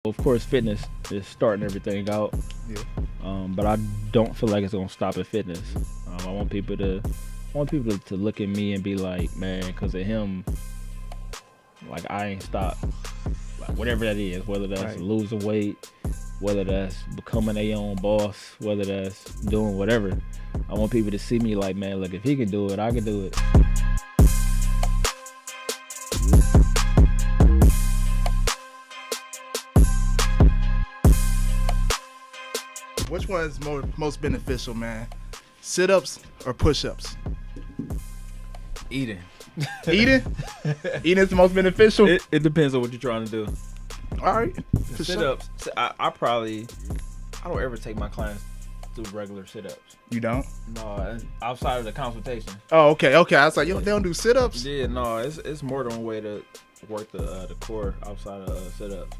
Of course, fitness is starting everything out, Yeah. but I don't feel like it's gonna stop at fitness. I want people to look at me and be like, man, because of him, like I ain't stopped. Like whatever that is, whether that's Right. losing weight, whether that's becoming their own boss, whether that's doing whatever. I want people to see me like, man, look, if he can do it, I can do it. Which one is most beneficial, man? Sit-ups or push-ups? Eating. Eating? Eating is the most beneficial? It depends on what you're trying to do. All right. The sit-ups, I don't ever take my clients through regular sit-ups. You don't? No, outside of the consultation. Oh, okay. I was like, yo, they don't do sit-ups? Yeah, no, it's more than one way to work the core outside of sit-ups.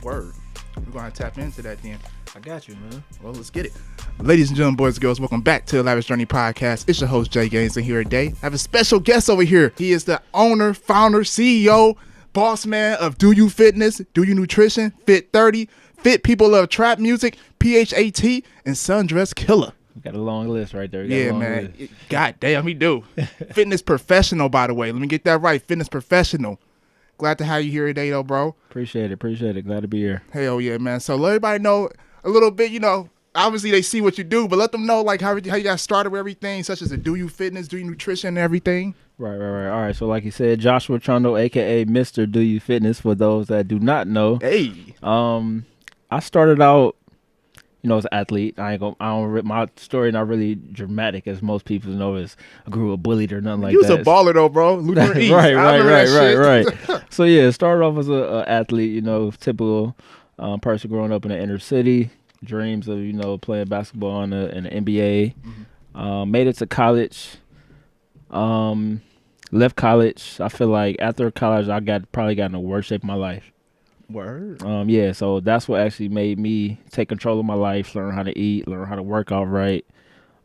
Word. We're going to have to tap into that then. I got you, man. Well, let's get it. Ladies and gentlemen, boys and girls, welcome back to the Lavish Journey podcast. It's your host, Jay Gaines, and here today, I have a special guest over here. He is the owner, founder, CEO, boss man of Do You Fitness, Do You Nutrition, Fit 30, Fit People Love Trap Music, PHAT, and Sundress Killer. We got a long list right there. Yeah, man. God damn, he do. Fitness professional, by the way. Let me get that right. Fitness professional. Glad to have you here today, though, bro. Appreciate it. Glad to be here. Hell yeah, man. So let everybody know a little bit, obviously they see what you do, but let them know like how you got started with everything, such as the Do You Fitness, Do You Nutrition, and everything. Right. All right. So like you said, Joshua Trundle, aka Mr.Do You Fitness, for those that do not know. Hey. I started out, as an athlete. My story not really dramatic as most people know. Is I grew up bullied or nothing like that. You was a baller though, bro. Lutheran East. Right. So yeah, started off as a athlete. Typical person growing up in the inner city. Dreams of playing basketball in the NBA. Mm-hmm. Made it to college. Left college. I feel like after college, I probably got in the worst shape of my life. Word. Yeah, so that's what actually made me take control of my life, learn how to eat, learn how to work out right.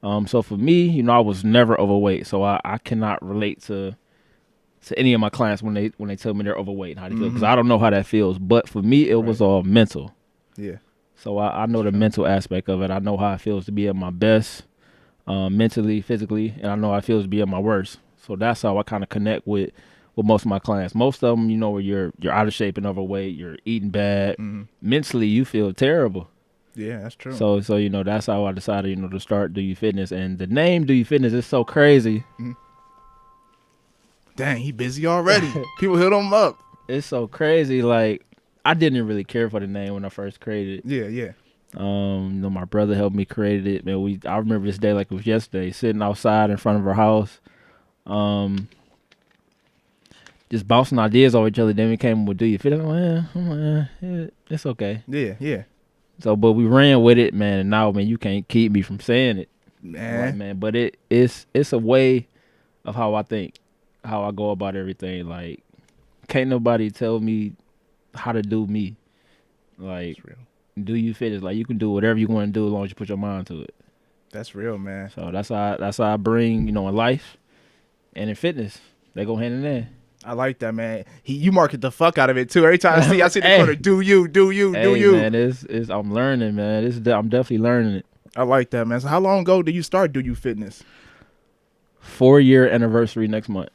So for me, I was never overweight, so I cannot relate to any of my clients when they tell me they're overweight and how they feel, because I don't know how that feels. But for me, it was all mental. Yeah. So I know the mental aspect of it. I know how it feels to be at my best, mentally, physically, and I know how it feels to be at my worst. So that's how I kind of connect with most of my clients. Most of them, where you're out of shape and overweight, you're eating bad. Mm-hmm. Mentally, you feel terrible. Yeah, that's true. So that's how I decided, to start Do You Fitness. And the name Do You Fitness is so crazy. Mm-hmm. Dang, he busy already. People hit him up. It's so crazy. Like, I didn't really care for the name when I first created it. Yeah. My brother helped me create it. Man, I remember this day like it was yesterday, sitting outside in front of our house. Just bouncing ideas over each other. Then we came with Do You Fit? It's okay. Yeah. So, but we ran with it, man. And now, man, you can't keep me from saying it, man. Like, man. But it's a way of how I think, how I go about everything. Like, can't nobody tell me how to do me. Like, Do You Fit? Is like you can do whatever you want to do as long as you put your mind to it. That's real, man. So that's how I bring, in life and in fitness. They go hand in hand. I like that, man. You market the fuck out of it too. Every time I see the corner, do you. Man, I'm learning, man. I'm definitely learning it. I like that, man. So how long ago did you start Do You Fitness? 4-year anniversary next month.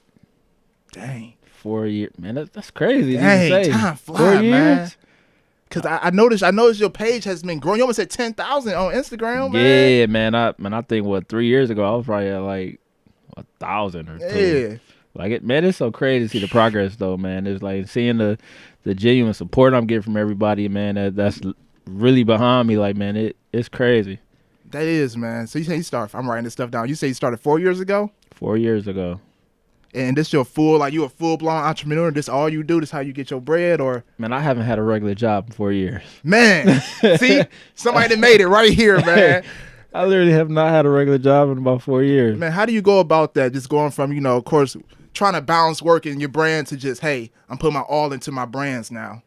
Dang. 4 years, man. That's crazy. Dang, time flies, 4 years. Man. Cause I noticed your page has been growing. You almost at 10,000 on Instagram, man. Yeah, man. I think 3 years ago I was probably at like 1,000 or 2. Yeah. Like it, man. It's so crazy to see the progress, though, man. It's like seeing the genuine support I'm getting from everybody, man. That's really behind me. Like, man, it's crazy. That is, man. So you say you started? I'm writing this stuff down. You say you started 4 years ago? 4 years ago. And this you a full-blown entrepreneur? This all you do? This how you get your bread? Or man, I haven't had a regular job in 4 years. Man, see, somebody that made it right here, man. I literally have not had a regular job in about 4 years. Man, how do you go about that? Just going from, of course, trying to balance work and your brand to just, hey, I'm putting my all into my brands now.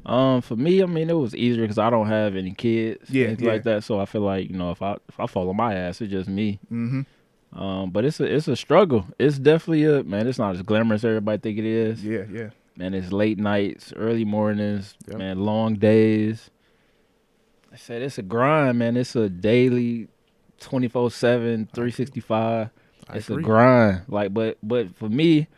For me, I mean, it was easier because I don't have any kids, things like that. So I feel like, if I fall on my ass, it's just me. Mm-hmm. But it's a struggle. It's definitely it's not as glamorous as everybody think it is. Yeah. man, it's late nights, early mornings, Yep. man, long days. I said it's a grind, man. It's a daily 24/7, 365. I It's agree. a grind. Like, but for me,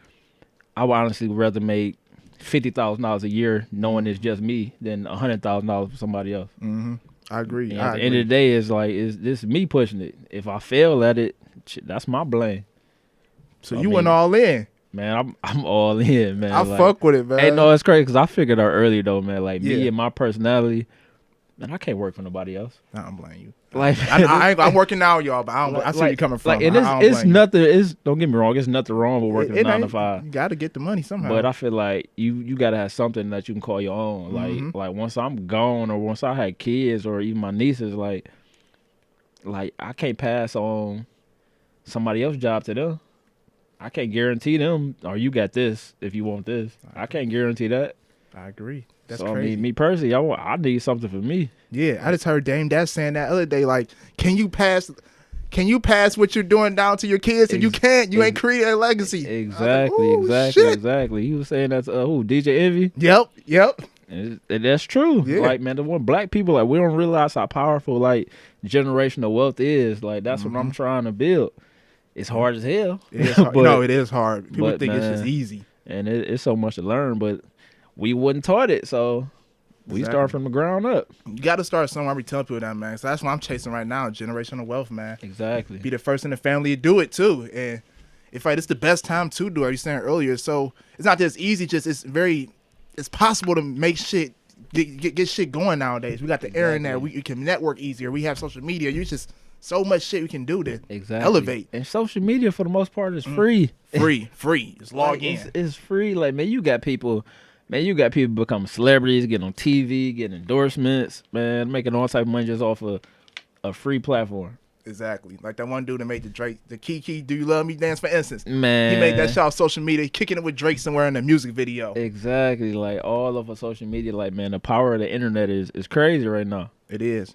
I would honestly rather make $50,000 a year knowing it's just me than $100,000 for somebody else. Mm-hmm. I agree. And I at the agree. end of the day, it's like is this me pushing it. If I fail at it, shit, that's my blame. So I you mean, went all in. Man, I'm all in, man. I Like, fuck with it, man. hey, no, it's crazy because I figured out early though, man. Like me Yeah. and my personality, man, I can't work for nobody else. I don't blame you. Like, I'm working now, y'all, but I see where you're coming from. Like, and I don't it's blame you. nothing. It's don't get me wrong. It's nothing wrong with working It 9 to ain't- 5. You got to get the money somehow. But I feel like you gotta have something that you can call your own. Mhm. Like once I'm gone or once I had kids or even my nieces, like I can't pass on somebody else's job to them. I can't guarantee them, or you got this if you want this. I can't guarantee that. I agree. That's so, crazy. I mean, me personally, I need something for me. Yeah, I just heard Dame Dash saying that other day. Like, can you pass what you're doing down to your kids? If you can't, you ain't creating a legacy. Exactly, I was like, "Ooh, shit." exactly. He was saying that's who DJ Envy. Yep. And that's true. Yeah. Like, man, the one black people, like, we don't realize how powerful like generational wealth is. Like, that's what I'm trying to build. It's hard as hell. It is hard. But- No, it is hard. People but, think it's just man, easy. and it's so much to learn, but we wasn't taught it, so we Exactly. start from the ground up. You got to start somewhere. We tell people that, man. So that's what I'm chasing right now, generational wealth, man. Exactly. Be the first in the family to do it too. And if it's the best time to do it, you saying earlier. So it's not just easy, just it's possible to make shit get shit going nowadays. We got the internet, we can network easier. We have social media. You just so much shit we can do to elevate. And social media for the most part is free. Free. Just log Like, in. it's free. Like, man, you got people becoming celebrities, getting on TV, getting endorsements, man, making all type of money just off of a free platform. Exactly. Like that one dude that made the Kiki Do You Love Me dance, for instance. Man, He made that shot off social media, kicking it with Drake somewhere in a music video. Exactly. Like, all of our social media, like, man, the power of the internet is crazy right now. It is.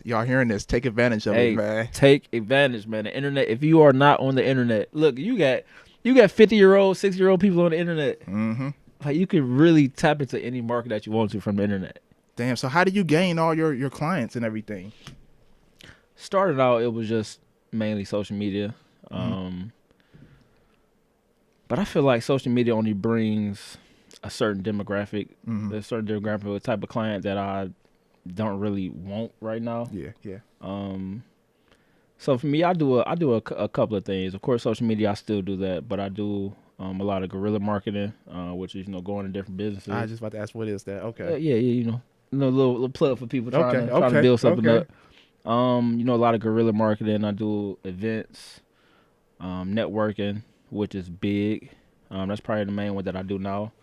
Y'all hearing this? Take advantage of it, man. Take advantage, man. The internet. If you are not on the internet, look, you got 50-year-old, 60-year-old people on the internet. Mm-hmm. Like, you can really tap into any market that you want to from the internet. Damn. So how do you gain all your clients and everything? Started out, it was just mainly social media. But I feel like social media only brings a certain demographic, a certain demographic, a type of client that I don't really want right now. Yeah. So for me, I do a couple of things. Of course, social media, I still do that, but I do a lot of guerrilla marketing, which is going to different businesses. I was just about to ask, what is that? Okay. Yeah, little plug for people trying to Okay, build something okay. up. A lot of guerrilla marketing. I do events, networking, which is big. That's probably the main one that I do now.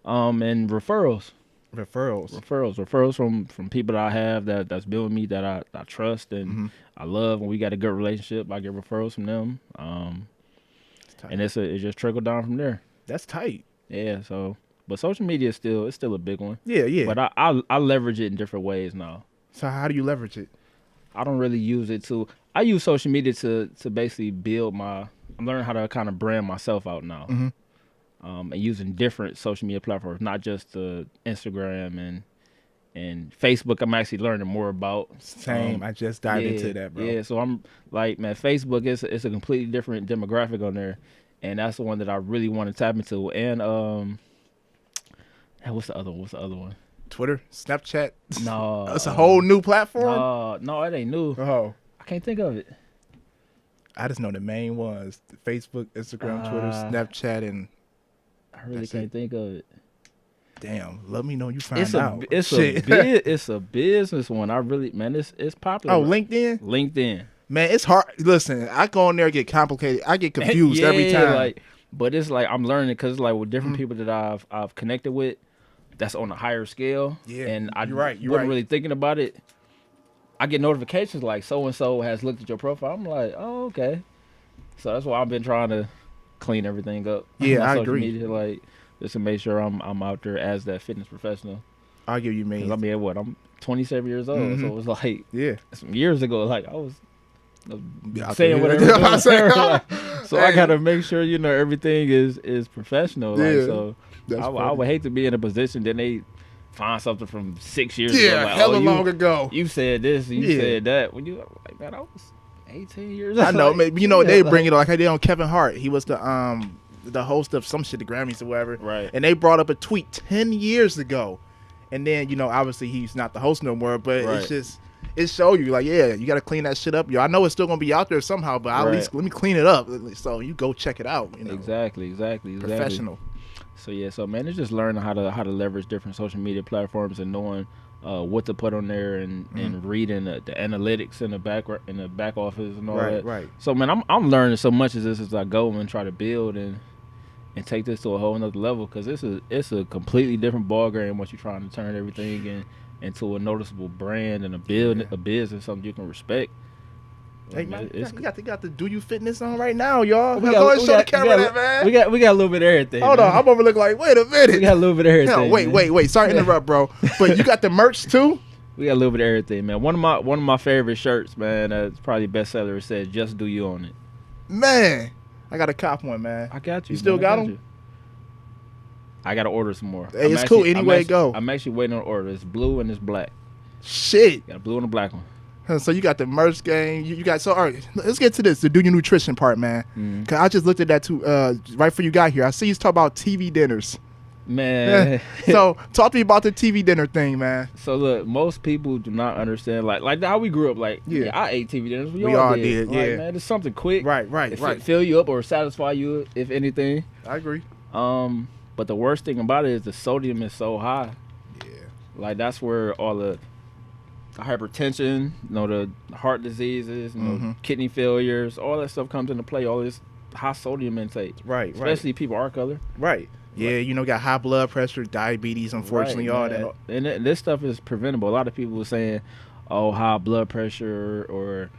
And referrals from people that I have that's been with me that I trust and I love. When we got a good relationship, I get referrals from them. And it just trickled down from there. That's tight. Yeah. So, but social media is still a big one. Yeah. But I leverage it in different ways now. So how do you leverage it? I don't really use it to. I use social media to basically build I'm learning how to kind of brand myself out now. And using different social media platforms, not just Instagram and Facebook. I'm actually learning more about. Same. I just dived into that, bro. Yeah, so I'm like, man, Facebook it's a completely different demographic on there, and that's the one that I really want to tap into. And what's the other one? Twitter, Snapchat. No, That's a whole new platform. No, it ain't new. Oh, I can't think of it. I just know the main ones: Facebook, Instagram, Twitter, Snapchat, and I really That's can't it. think of it. damn. Let me know you find It's out. it's a business one. I really, man, it's popular. Oh, LinkedIn. LinkedIn. Man, it's hard. Listen, I go in there and get complicated. I get confused every time. But it's like I'm learning because like with different people that I've connected with, that's on a higher scale. Yeah, and I you're right, wasn't really thinking about it. I get notifications like so and so has looked at your profile. I'm like, oh, okay. So that's why I've been trying to clean everything up. Yeah, on I social agree. Media, like just to make sure I'm out there as that fitness professional. I'll give you 'Cause mean. I mean, what I'm 27 years old, so it was like Yeah. some years ago. Like I was Out saying there. whatever. I'm saying- So I gotta make sure everything is professional. Like, Yeah. so I would hate to be in a position then they find something from 6 years ago. Yeah, Like, hella long ago. You said this, and you said that. When you like, man, I was 18 years old. I know, like, maybe they bring it like I did on Kevin Hart. He was the host of some shit, the Grammys or whatever. Right. And they brought up a tweet 10 years ago. And then, obviously he's not the host no more, but it's just, it show you like, yeah, you got to clean that shit up. Yo, I know it's still going to be out there somehow, but at least let me clean it up. So you go check it out. Exactly. Professional. So man, it's just learning how to leverage different social media platforms and knowing what to put on there and reading the analytics in the back office and all that. Right. So man, I'm learning so much of this as I go and try to build and take this to a whole nother level, because it's a completely different ball game once you're trying to turn everything into a noticeable brand and a business, something you can respect. Hey man, you got the Do You Fitness on right now, y'all. We Go ahead and show the camera that, man. We got a little bit of everything. Hold on, I'm over looking like, wait a minute. We got a little bit of everything. Wait. Sorry to interrupt, bro. But you got the merch too? We got a little bit of everything, man. One of my favorite shirts, man. It's probably bestseller. It says "Just Do You" on it. Man, I got a cop one, man. I got you. You still got them? I gotta order some more. Hey, it's cool. Anyway, go. I'm actually waiting on order. It's blue and it's black. Shit. Got a blue and a black one. So you got the merch game. You got all right. Let's get to this. The Do Your Nutrition part, man. Cause I just looked at that too. Right before you got here, I see you talk about TV dinners. Man. So talk to me about the TV dinner thing, man. So look, most people do not understand like how we grew up. Like, I ate TV dinners. We all did. Yeah, like, man, it's something quick. Right. Fill you up or satisfy you, if anything. I agree. But the worst thing about it is the sodium is so high. Yeah. Like that's where all the hypertension, the heart diseases, kidney failures, all that stuff comes into play. All this high sodium intake. Right. Especially people our color. Right. Yeah, got high blood pressure, diabetes, unfortunately, all that. And this stuff is preventable. A lot of people were saying, oh, high blood pressure or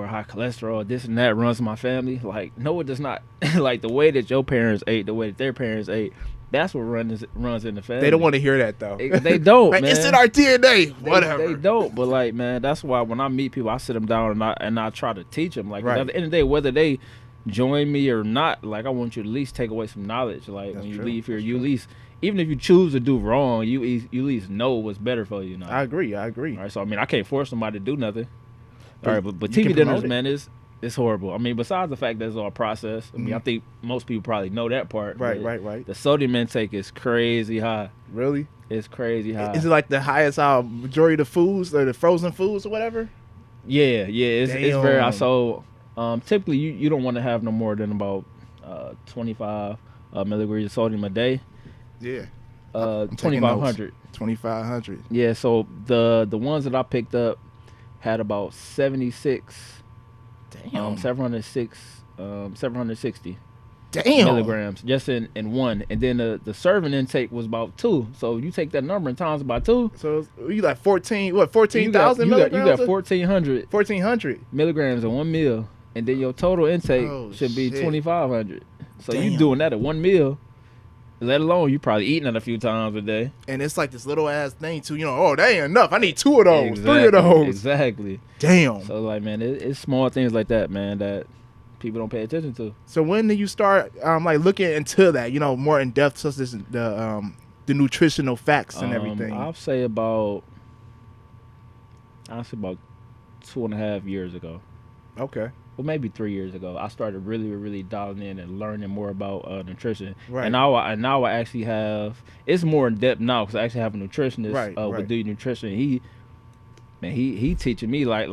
high cholesterol, this and that runs my family. Like, no, it does not. Like, the way that your parents ate, the way that their parents ate, that's what runs in the family. They don't want to hear that, though. They don't, man. It's in our DNA. Whatever. They don't. But, like, man, that's why when I meet people, I sit them down and I try to teach them. Like, at the end of the day, whether they join me or not, like, I want you to at least take away some knowledge. Like, when you leave here, you at least, even if you choose to do wrong, you at least know what's better for you. I agree. All right, so I mean, I can't force somebody to do nothing. All right, but TV dinners, man, it's horrible. I mean, besides the fact that it's all processed, I mean, I think most people probably know that part. Right. The sodium intake is crazy high. Really? It's crazy high. Is it like the highest majority of the foods or the frozen foods or whatever? Yeah. It's very high. So typically, you don't want to have no more than about 25 milligrams of sodium a day. Yeah. 2,500. 2,500. Yeah. So the ones that I picked up had about 76. Damn. 760. Damn. Milligrams just in one, and then the serving intake was about 2. So you take that number and times by 2. So you like 14,000 milligrams? You got 1,400 milligrams in one meal, and then your total intake should be 2,500. So you doing that at one meal. Let alone you probably eating it a few times a day. And it's like this little ass thing too. That ain't enough. I need 2 of those, 3 of those. Exactly. Damn. So like, man, it's small things like that, man, that people don't pay attention to. So when do you start like looking into that? More in depth, such as the nutritional facts and everything. I'll say about 2.5 years ago. Okay. Well, maybe 3 years ago, I started really, really dialing in and learning more about nutrition. Right. And now I actually have, it's more in depth now because I actually have a nutritionist with Do Your Nutrition. He teaching me like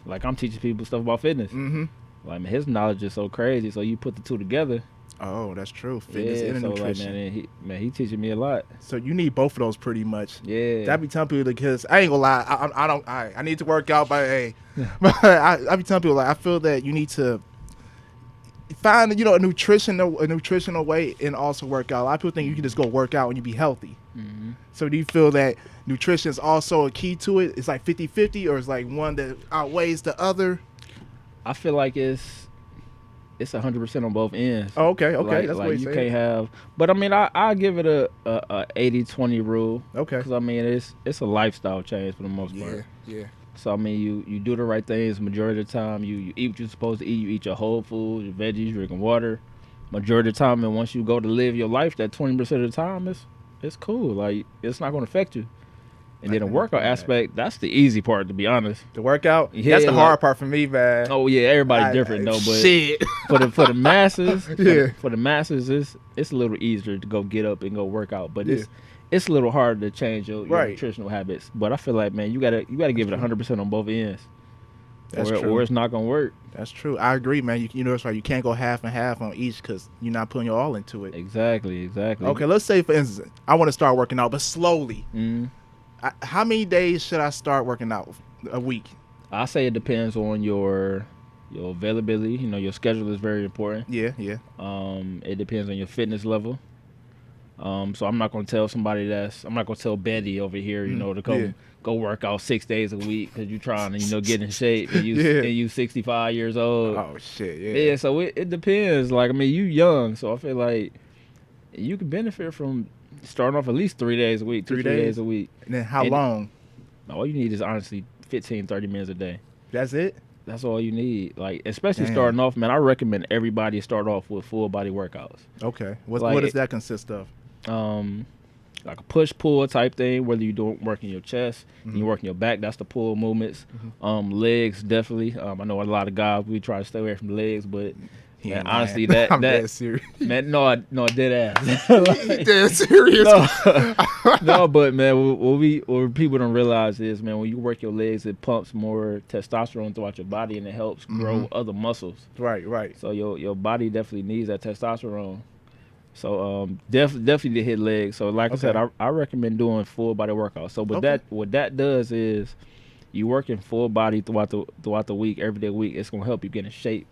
I'm teaching people stuff about fitness. Mm-hmm. Like, man, his knowledge is so crazy. So you put the two together. Oh, that's true. Fitness and nutrition. Like, man, he teaching me a lot. So you need both of those pretty much. Yeah. I be telling people, because I ain't gonna lie, I need to work out, but hey, I be telling people, like, I feel that you need to find a nutritional way and also work out. A lot of people think you can just go work out and you be healthy. Mm-hmm. So do you feel that nutrition is also a key to it? It's like 50-50, or it's like one that outweighs the other? I feel like it's 100% on both ends. Oh, okay. That's what you can't have. But I mean, I give it a 80-20 rule. Okay. Because I mean, it's a lifestyle change for the most part. Yeah. So I mean, you do the right things majority of the time. You eat what you're supposed to eat. You eat your whole food, your veggies, drinking water. majority of the time, and once you go to live your life, that 20% of the time, it's cool. Like it's not going to affect you. And then the workout aspect, that's the easy part, to be honest. The workout, Yeah, that's the like- hard part for me, man. Oh yeah, everybody's different though, but shit. for the masses, Yeah. for the masses, it's a little easier to go get up and go work out, but Yeah. it's a little harder to change your Right. nutritional habits. But I feel like, man, you gotta give it 100% on both ends, That's or, true. or it's not gonna work. That's true. I agree, man. You know, that's right. You can't go half and half on each because you're not putting your all into it. Exactly. Okay, let's say, for instance, I want to start working out, but slowly. Mm. How many days should I start working out a week? I say it depends on your availability. You know, your schedule is very important. Yeah. It depends on your fitness level. So I'm not gonna tell Betty over here, you know, to go work out 6 days a week because you're trying to, get in shape and you 65 years old. Oh shit, yeah. Yeah, so it depends. Like, I mean, you young, so I feel like you can benefit from starting off at least 3 days a week, 3 days a week. And then how long? All you need is honestly 15, 30 minutes a day. That's it? That's all you need. Like, especially Damn. starting off, man, I recommend everybody start off with full body workouts. Okay. What does that consist of? Like a push-pull type thing, whether you're working your chest, and you're working your back, that's the pull movements. Legs, definitely. I know a lot of guys, we try to stay away from legs, but man, honestly, I'm dead serious. man, no, dead ass. He dead serious. No, but man, what people don't realize is, man, when you work your legs, it pumps more testosterone throughout your body, and it helps grow other muscles. Right. So your body definitely needs that testosterone. So definitely to hit legs. So like I said, I recommend doing full body workouts. So what that does is you working full body throughout the week, every day week. It's gonna help you get in shape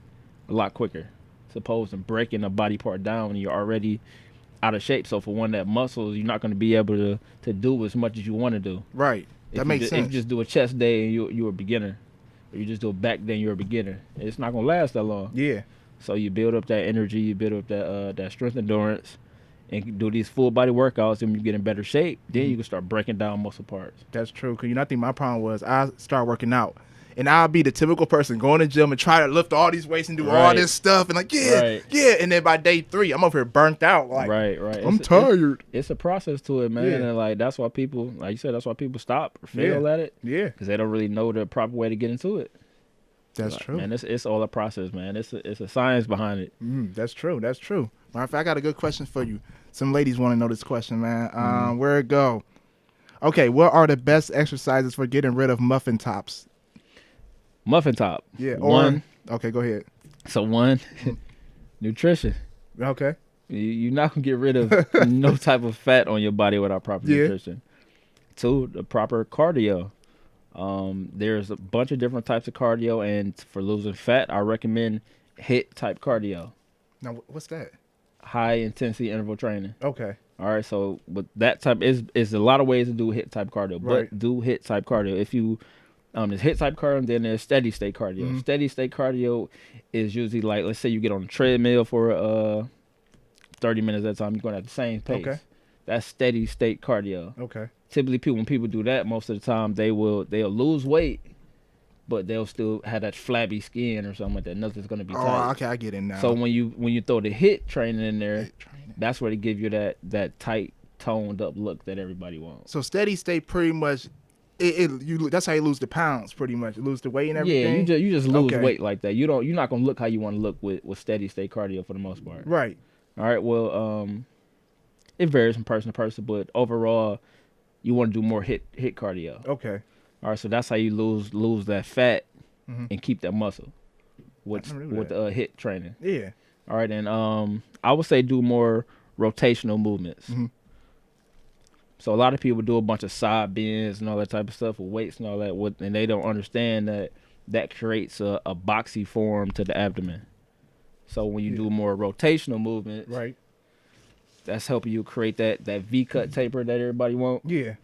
a lot quicker, opposed to breaking a body part down when you're already out of shape. So for one, that muscles you're not gonna be able to do as much as you want to do. Right. That makes sense. If you just do a chest day and you're a beginner, or you just do a back day and you're a beginner, it's not gonna last that long. Yeah. So you build up that energy, you build up that strength endurance, and do these full body workouts, and you get in better shape. Then you can start breaking down muscle parts. That's true. Because I think my problem was I start working out, and I'll be the typical person going to the gym and try to lift all these weights and do all this stuff, and yeah. And then by day 3, I'm over here burnt out. Like, right. I'm tired. It's a process to it, man. Yeah. And like that's why people, like you said, stop or fail at it. Yeah. Because they don't really know the proper way to get into it. That's true. Man, it's all a process, man. It's a science behind it. That's true. Matter of fact, I got a good question for you. Some ladies want to know this question, man. Where it go? Okay, what are the best exercises for getting rid of muffin tops? Muffin top. Yeah. Okay, go ahead. So one, nutrition. Okay. You're not gonna get rid of no type of fat on your body without proper nutrition. 2, the proper cardio. There's a bunch of different types of cardio, and for losing fat, I recommend HIIT type cardio. Now, what's that? High intensity interval training. Okay. All right, so but that type is a lot of ways to do HIIT type cardio, but do HIIT type cardio. If you there's HIIT type cardio, and then there's steady state cardio. Steady state cardio is usually like, let's say you get on a treadmill for 30 minutes at a time, you're going at the same pace. Okay. That's steady state cardio. Okay. Typically, when people do that, most of the time they'll lose weight, but they'll still have that flabby skin or something like that. Nothing's gonna be tight. Oh, okay, I get it now. So when you throw the HIIT training in there, that's where they give you that tight, toned up look that everybody wants. So steady state pretty much, that's how you lose the pounds. Pretty much, you lose the weight and everything. Yeah, you just lose weight like that. You're not gonna look how you want to look with steady state cardio for the most part. Right. All right. Well, it varies from person to person, but overall, you want to do more HIIT cardio. Okay. All right, so that's how you lose that fat and keep that muscle with HIIT training. Yeah. All right, and I would say do more rotational movements. So a lot of people do a bunch of side bends and all that type of stuff with weights and all that, and they don't understand that creates a boxy form to the abdomen. So when you do more rotational movements, right, that's helping you create that V-cut taper that everybody wants. Yeah.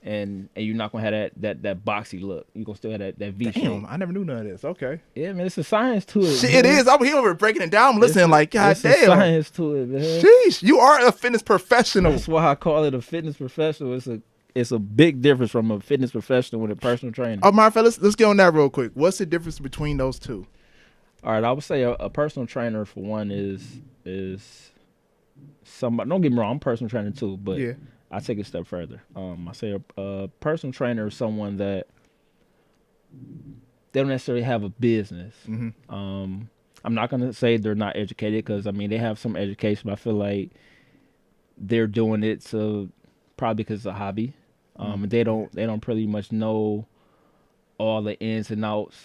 And you're not gonna have that boxy look. You're gonna still have that V shape. Damn, I never knew none of this. Okay. Yeah, man, it's a science to it. Shit, it is. I'm here over breaking it down. I'm listening like, God damn. It's a science to it, man. Sheesh, you are a fitness professional. That's why I call it a fitness professional. It's a big difference from a fitness professional with a personal trainer. Oh, my fellas, let's get on that real quick. What's the difference between those two? All right, I would say a personal trainer for one is somebody. Don't get me wrong, I'm a personal trainer too, but Yeah. I take it a step further. I say a personal trainer is someone that they don't necessarily have a business. Mm-hmm. I'm not gonna say they're not educated because I mean they have some education, but I feel like they're doing it to probably because it's a hobby. And they don't pretty much know all the ins and outs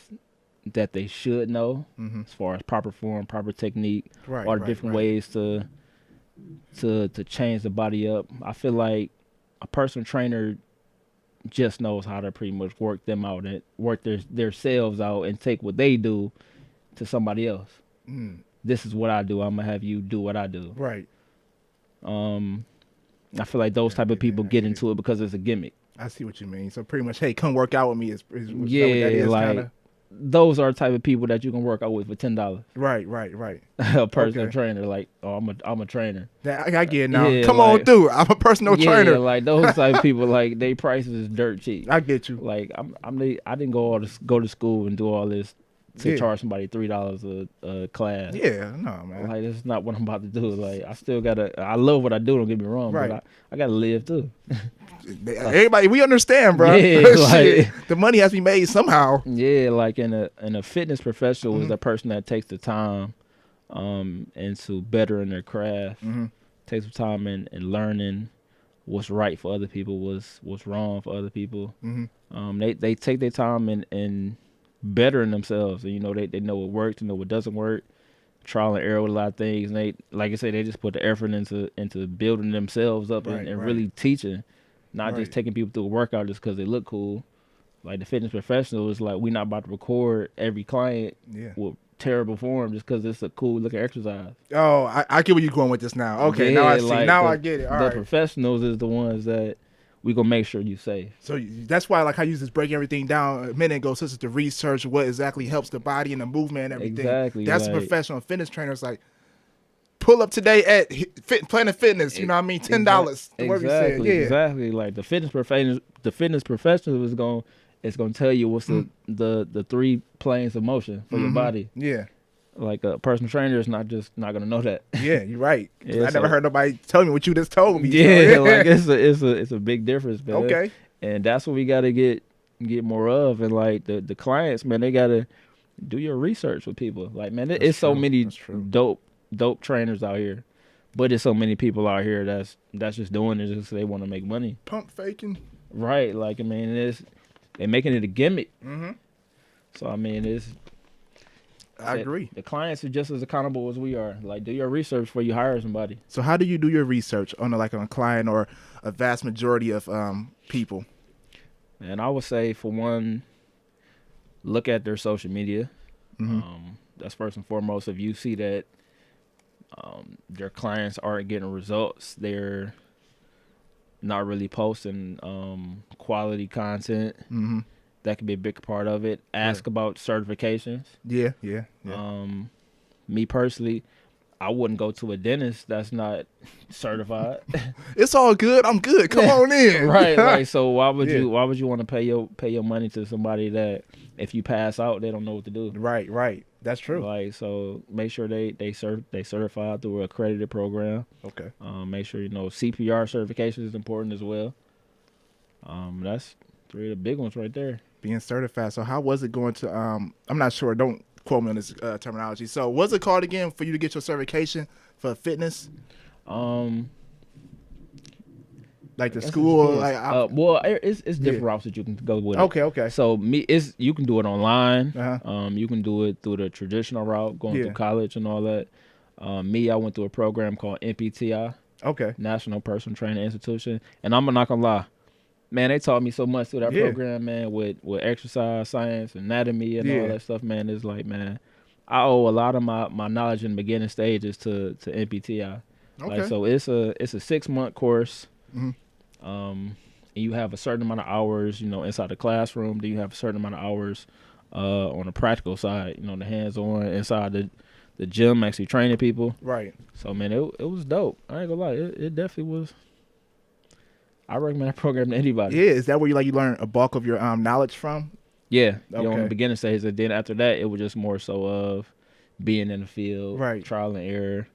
that they should know as far as proper form, proper technique, Right. all the different ways to change the body up. I feel like a personal trainer just knows how to pretty much work them out and work their selves out and take what they do to somebody else. This is what I do. I'm gonna have you do what I do. Right. I feel like those type of people get into it because it's a gimmick. I see what you mean. So pretty much, hey, come work out with me is what that Yeah, is, like kinda? those are the type of people that you can work out with for $10. Right. A personal Okay. trainer, like, oh, I'm a trainer. I get it now. Yeah, Come on like- through. I'm a personal Yeah, trainer. like those type of people, like they prices is dirt cheap. I get you. Like I didn't go to school and do all this to Yeah. charge somebody $3 a class. Yeah, no, man. Like that's not what I'm about to do. Like I still gotta. I love what I do. Don't get me wrong, Right. but I gotta live too. Everybody, we understand, bro. Yeah, Shit. like- The money has to be made somehow. Yeah, like in a fitness professional Mm-hmm. is the person that takes the time, into bettering their craft. Mm-hmm. Takes some time in learning what's right for other people, what's wrong for other people. Mm-hmm. They take their time in bettering themselves. And, you know, they know what works, and know what doesn't work. Trial and error with a lot of things. And they, like I said, they just put the effort into building themselves up Right, and right. really teaching, not Right. just taking people through a workout just because they look cool. Like the fitness professional is like, we're not about to record every client Yeah. with terrible form just because it's a cool looking exercise. Oh, I get where you're going with this now. Okay, now Yeah, I see. like Now the- I get it. All the right. professionals is the ones that we gonna make sure you safe. So that's why, like, I used to break everything down a minute ago, such as the research, what exactly helps the body and the movement and everything. Exactly, That's a like- professional fitness trainer. It's like, pull up today at Planet Fitness. You know what I mean? $10. Whatever you said. Exactly, Yeah. exactly. Like the fitness professional is gonna tell you what's the three planes of motion for your body. Yeah. Like a personal trainer is not gonna know that. Yeah, you're right. 'Cause Yeah, I never so- heard nobody tell me what you just told me. Yeah, So- like it's a big difference, man. Okay. And that's what we gotta get more of. And like the clients, man, they gotta do your research with people. Like, man, it's so true. many That's true. dope trainers out here, but there's so many people out here that's just doing it just 'cause they want to make money. Pump faking. Right? Like, I mean, they're making it a gimmick. Mm-hmm. So I mean, I agree. The clients are just as accountable as we are. Like, do your research before you hire somebody. So how do you do your research on on a client or a vast majority of people? And I would say, for one, look at their social media. That's first and foremost. If you see that their clients aren't getting results, they're not really posting quality content. Mm-hmm. That could be a big part of it. Ask about certifications. Yeah. Me personally, I wouldn't go to a dentist that's not certified. It's all good. I'm good. Come on in. Right, like, so why would Yeah. you want to pay your money to somebody that if you pass out they don't know what to do? Right. That's true. Like, so make sure they certified through an accredited program. Okay. Make sure CPR certification is important as well. That's three of the big ones right there. Being certified. So how was it going to I'm not sure. Don't quote me on this terminology. So what's it called again for you to get your certification for fitness? Like the school, like well, it's different Yeah. routes that you can go with. it. Okay. So you can do it online. Uh-huh. You can do it through the traditional route, going Yeah. through college and all that. I went through a program called NPTI, Okay. National Personal Training Institution, and I'm not gonna lie, man, they taught me so much through that Yeah. program, man, with exercise science, anatomy, and Yeah. all that stuff, man. It's like, man, I owe a lot of my knowledge in the beginning stages to NPTI. Okay. Like, so it's a 6-month course. Mhm. And you have a certain amount of hours, inside the classroom. Then you have a certain amount of hours on the practical side, the hands-on inside the gym, actually training people. Right. So, man, it was dope. I ain't gonna lie, it definitely was. I recommend that program to anybody. Yeah. Is that where you learn a bulk of your knowledge from? Yeah, on Okay. the beginning stage, and then after that, it was just more so of being in the field, Right. trial and error.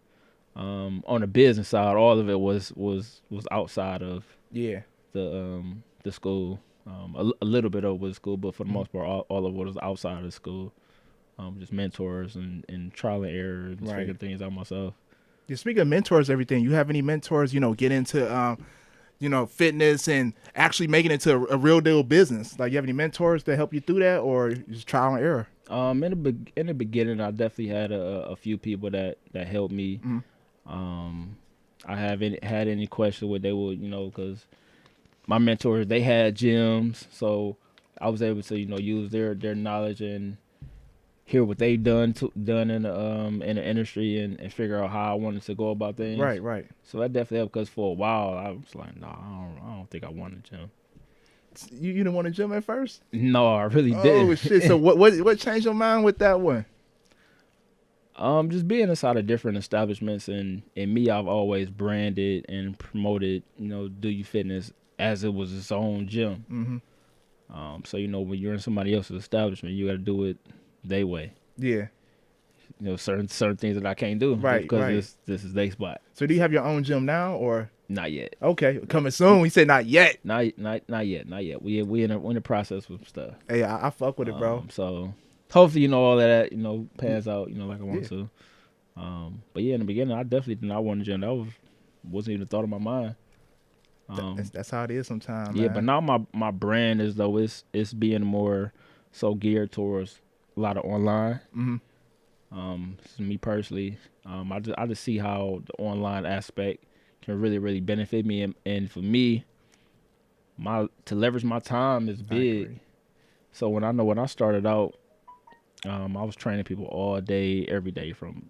On the business side, all of it was outside of Yeah. the school. A little bit of it was school, but for the most part, all of it was outside of school. Just mentors and trial and error and Right. figuring things out myself. Yeah, speaking of mentors, everything, you have any mentors, get into, fitness and actually making it to a real deal business? Like, you have any mentors that help you through that, or just trial and error? In the beginning, I definitely had a few people that helped me. I haven't had any question what they would, because my mentors, they had gyms, so I was able to, use their knowledge and hear what they done in the industry and figure out how I wanted to go about things. Right. So that definitely helped, because for a while I was like, no, I don't think I want a gym. You didn't want a gym at first? No, I really didn't. Oh shit! So what changed your mind with that one? Just being inside of different establishments, and me, I've always branded and promoted, Do You Fitness as it was its own gym. So when you're in somebody else's establishment, you got to do it their way. Yeah. Certain things that I can't do, Right, because right. this is their spot. So do you have your own gym now, or? Not yet. Okay, coming soon. We said not yet. Not yet. We in the process with stuff. Hey, I fuck with it, bro. So hopefully, all of that, pans out, like I want to. But yeah, in the beginning, I definitely did not want a gym. That wasn't even a thought in my mind. That's how it is sometimes. Yeah, man. but now my brand is, though, it's being more so geared towards a lot of online. Me personally, I just see how the online aspect can really, really benefit me, and for me, to leverage my time is big. So when I started out, I was training people all day, every day, from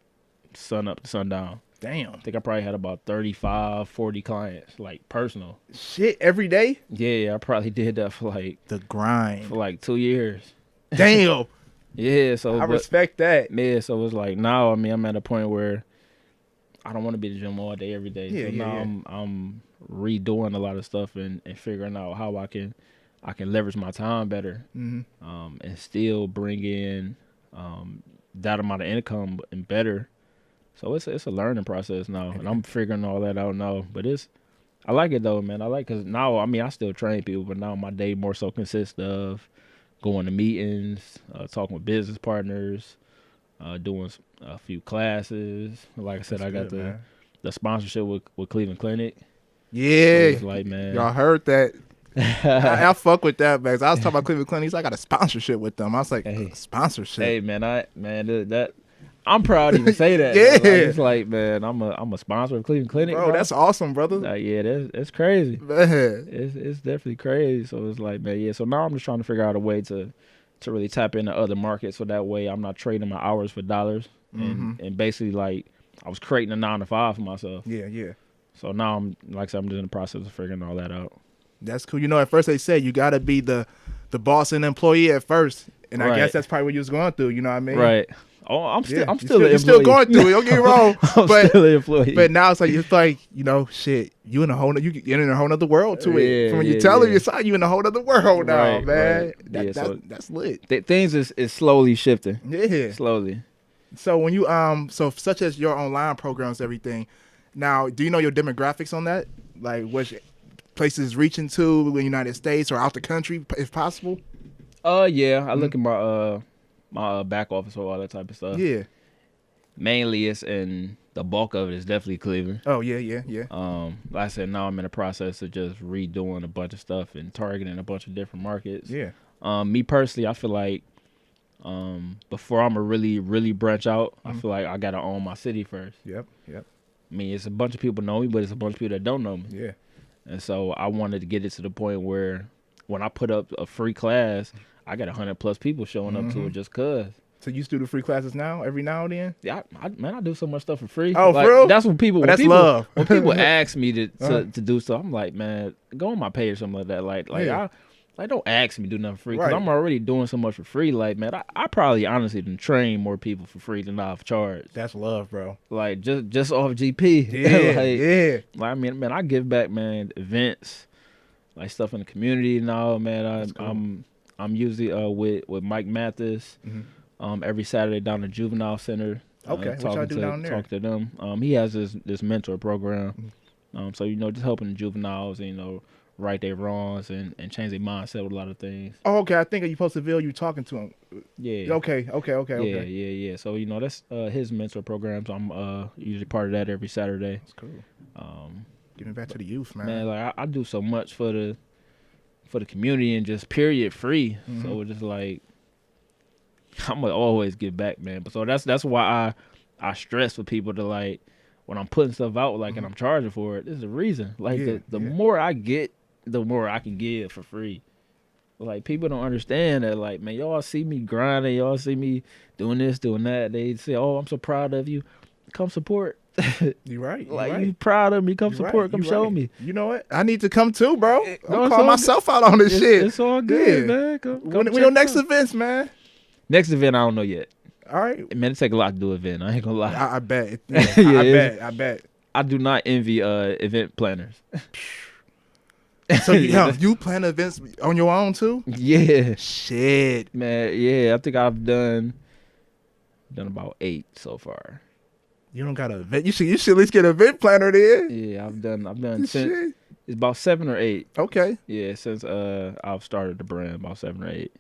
sun up to sundown. Damn. I think I probably had about 35, 40 clients, like personal. Shit, every day? Yeah, I probably did that for the grind. for 2 years. Damn. Yeah, so I respect that. Yeah, so it's like now, I'm at a point where I don't want to be at the gym all day, every day. Yeah, so now I'm redoing a lot of stuff and figuring out how I can leverage my time better, and still bring in that amount of income and better. So it's a learning process now, and I'm figuring all that out now. But I like it though, man. I like, because now, I still train people, but now my day more so consists of going to meetings, talking with business partners, doing a few classes. Like I said, That's I got good, the sponsorship with Cleveland Clinic. Yeah. So it's like, man, Y'all heard that. I fuck with that, man. I was talking about Cleveland Clinic. I got a sponsorship with them. I was like, Hey. sponsorship. Hey, man, that I'm proud to even say that. Yeah. Like, it's like, man, I'm a sponsor of Cleveland Clinic, Bro, that's awesome, brother. yeah, that's crazy. Man. It's definitely crazy. So it's like, man, yeah. So now I'm just trying to figure out a way to really tap into other markets, so that way I'm not trading my hours for dollars, and basically, like, I was creating a 9-to-5 for myself. Yeah. So now I'm just in the process of figuring all that out. That's cool. At first they said you got to be the boss and employee at first. And I Right. guess that's probably what you was going through. You know what I mean? Right. Oh, I'm Yeah. still You're an still employee. going through it. Don't get me wrong. I'm but still an employee. but now it's like shit. You in a whole you get in a whole other world to it. Yeah, From when you yeah, tell them yeah. your side, you in a whole other world now, Right, man. right. Yeah, That's lit. Things is slowly shifting. Yeah. Slowly. So when you such as your online programs, everything. Now, do you know your demographics on that? Like which places reaching to in the United States or out the country, if possible? Yeah. I look at my back office or all that type of stuff. Yeah. Mainly and the bulk of it is definitely Cleveland. Oh yeah. Like I said, now I'm in the process of just redoing a bunch of stuff and targeting a bunch of different markets. Yeah. Me personally, I feel like before I'm gonna really, really branch out, I feel like I gotta own my city first. Yep. I mean, it's a bunch of people know me, but it's a bunch of people that don't know me. Yeah. And so I wanted to get it to the point where when I put up a free class, I got 100+ people showing up to it just cause. So you still do free classes now, every now and then? Yeah, I do so much stuff for free. Oh, like, for real? That's when people. But that's people, love. When people ask me to do stuff, I'm like, man, go on my page or something like that. Like Yeah. I don't ask me to do nothing free, because Right. I'm already doing so much for free. Like, man, I probably honestly done train more people for free than I've charged. That's love, bro. Like just off GP. Yeah, like, yeah. Like, I mean, man, I give back, man, events, like stuff in the community and all, man. That's cool. I'm usually with Mike Mathis. every Saturday down the juvenile center. Okay, what y'all do down there? Talk to them. He has this mentor program. So just helping the juveniles and right their wrongs and change their mindset with a lot of things. Oh, okay. I think you posted a video you talking to him. Yeah. Okay. Yeah. So that's his mentor program. So I'm usually part of that every Saturday. That's cool. Giving back to the youth, man. Man, like I do so much for the community and just period free. So it's just like I'm gonna always give back, man. But so that's why I stress for people to like when I'm putting stuff out like and I'm charging for it. There's a reason. Like the more I get, the more I can give for free. Like people don't understand that. Like, man, y'all see me grinding, y'all see me doing this, doing that. They say, "Oh, I'm so proud of you. Come support." You right. You proud of me? Come support. Come show me. You know what? I need to come too, bro. No, I'm calling myself out on this shit. It's all good, man. Come when on next events, man? Next event, I don't know yet. All right. Man, it take a lot to do an event. I ain't gonna lie. I bet. I bet. I do not envy event planners. So you plan events on your own too? Yeah. Shit. Man, yeah. I think I've done about 8 so far. You don't got an event. You should at least get an event planner there. Yeah, I've done since it's about 7 or 8. Okay. Yeah, since I've started the brand, about 7 or 8.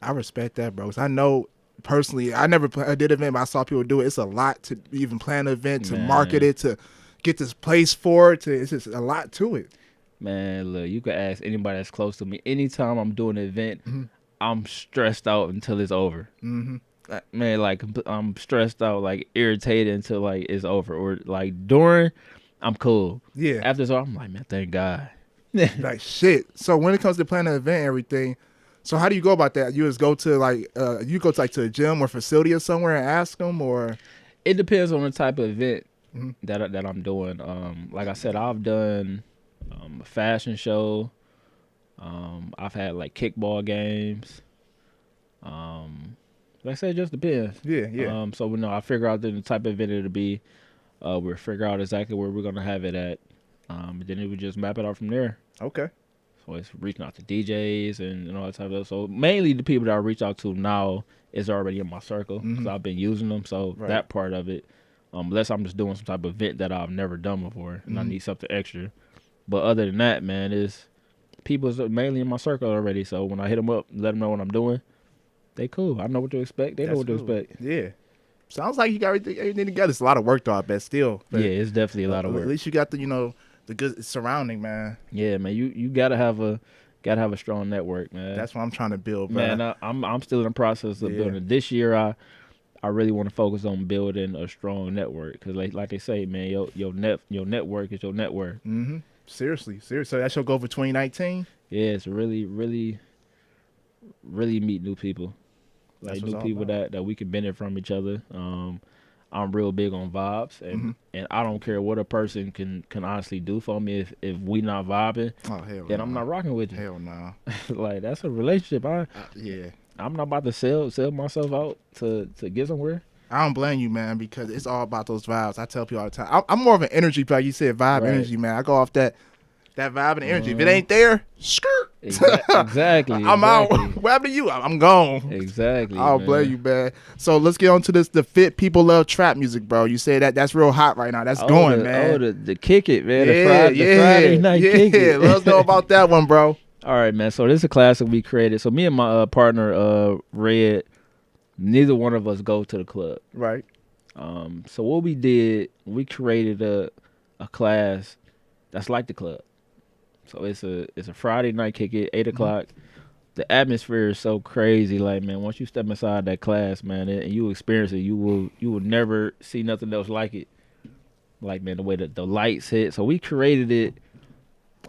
I respect that, bro. 'Cause I know personally, I never did an event, but I saw people do it. It's a lot to even plan an event, to market it, to get this place for it. It's just a lot to it. Man, look, you can ask anybody that's close to me. Anytime I'm doing an event, I'm stressed out until it's over. Man, like I'm stressed out, like irritated until like it's over, or like during, I'm cool. Yeah. After it's all, I'm like, man, thank God. Like shit. So when it comes to planning an event and everything, so how do you go about that? You just go to to a gym or facility or somewhere and ask them, or it depends on the type of event that I'm doing. Like I said, I've done a fashion show. I've had like kickball games. Like I said, it just depends. Yeah. So I figure out the type of event it'll be. We'll figure out exactly where we're gonna have it at. And then it would just map it out from there. Okay. So it's reaching out to DJs and all that type of stuff. So mainly the people that I reach out to now is already in my circle because I've been using them. So that part of it, unless I'm just doing some type of event that I've never done before and I need something extra. But other than that, man, is people mainly in my circle already. So when I hit them up, let them know what I'm doing. They cool. I know what to expect. They know what to expect. Yeah. Sounds like you got everything together. It's a lot of work though, I bet still. Yeah, it's definitely a lot of work. At least you got the good surrounding, man. Yeah, man. You gotta have a strong network, man. That's what I'm trying to build, bro. Man, I'm still in the process of building. This year, I really want to focus on building a strong network because, like they say, man, your network is your net worth. Seriously. So that's your goal for 2019. Yeah, it's really meet new people, like new people that we can benefit from each other. I'm real big on vibes, and I don't care what a person can honestly do for me if we not vibing. Oh hell, then I'm not rocking with you. Hell no. Like that's a relationship. I'm not about to sell myself out to get somewhere. I don't blame you, man, because it's all about those vibes. I tell people all the time. I'm more of an energy, like you said, vibe energy, man. I go off that vibe and energy. If it ain't there, skirt. Exactly. I'm out. What happened to you? I'm gone. Exactly. I don't blame you, man. So let's get on to this. The fit people love trap music, bro. You say that's real hot right now. That's going, man. The kick it, man. The Friday night kick it. Let us know about that one, bro. All right, man. So this is a classic we created. So me and my partner, Red, neither one of us go to the club. Right. So what we did, we created a class that's like the club. So it's a Friday night kick it, 8 o'clock. The atmosphere is so crazy. Like, man, once you step inside that class, man, and you experience it, you will never see nothing else like it. Like, man, the way that the lights hit. So we created it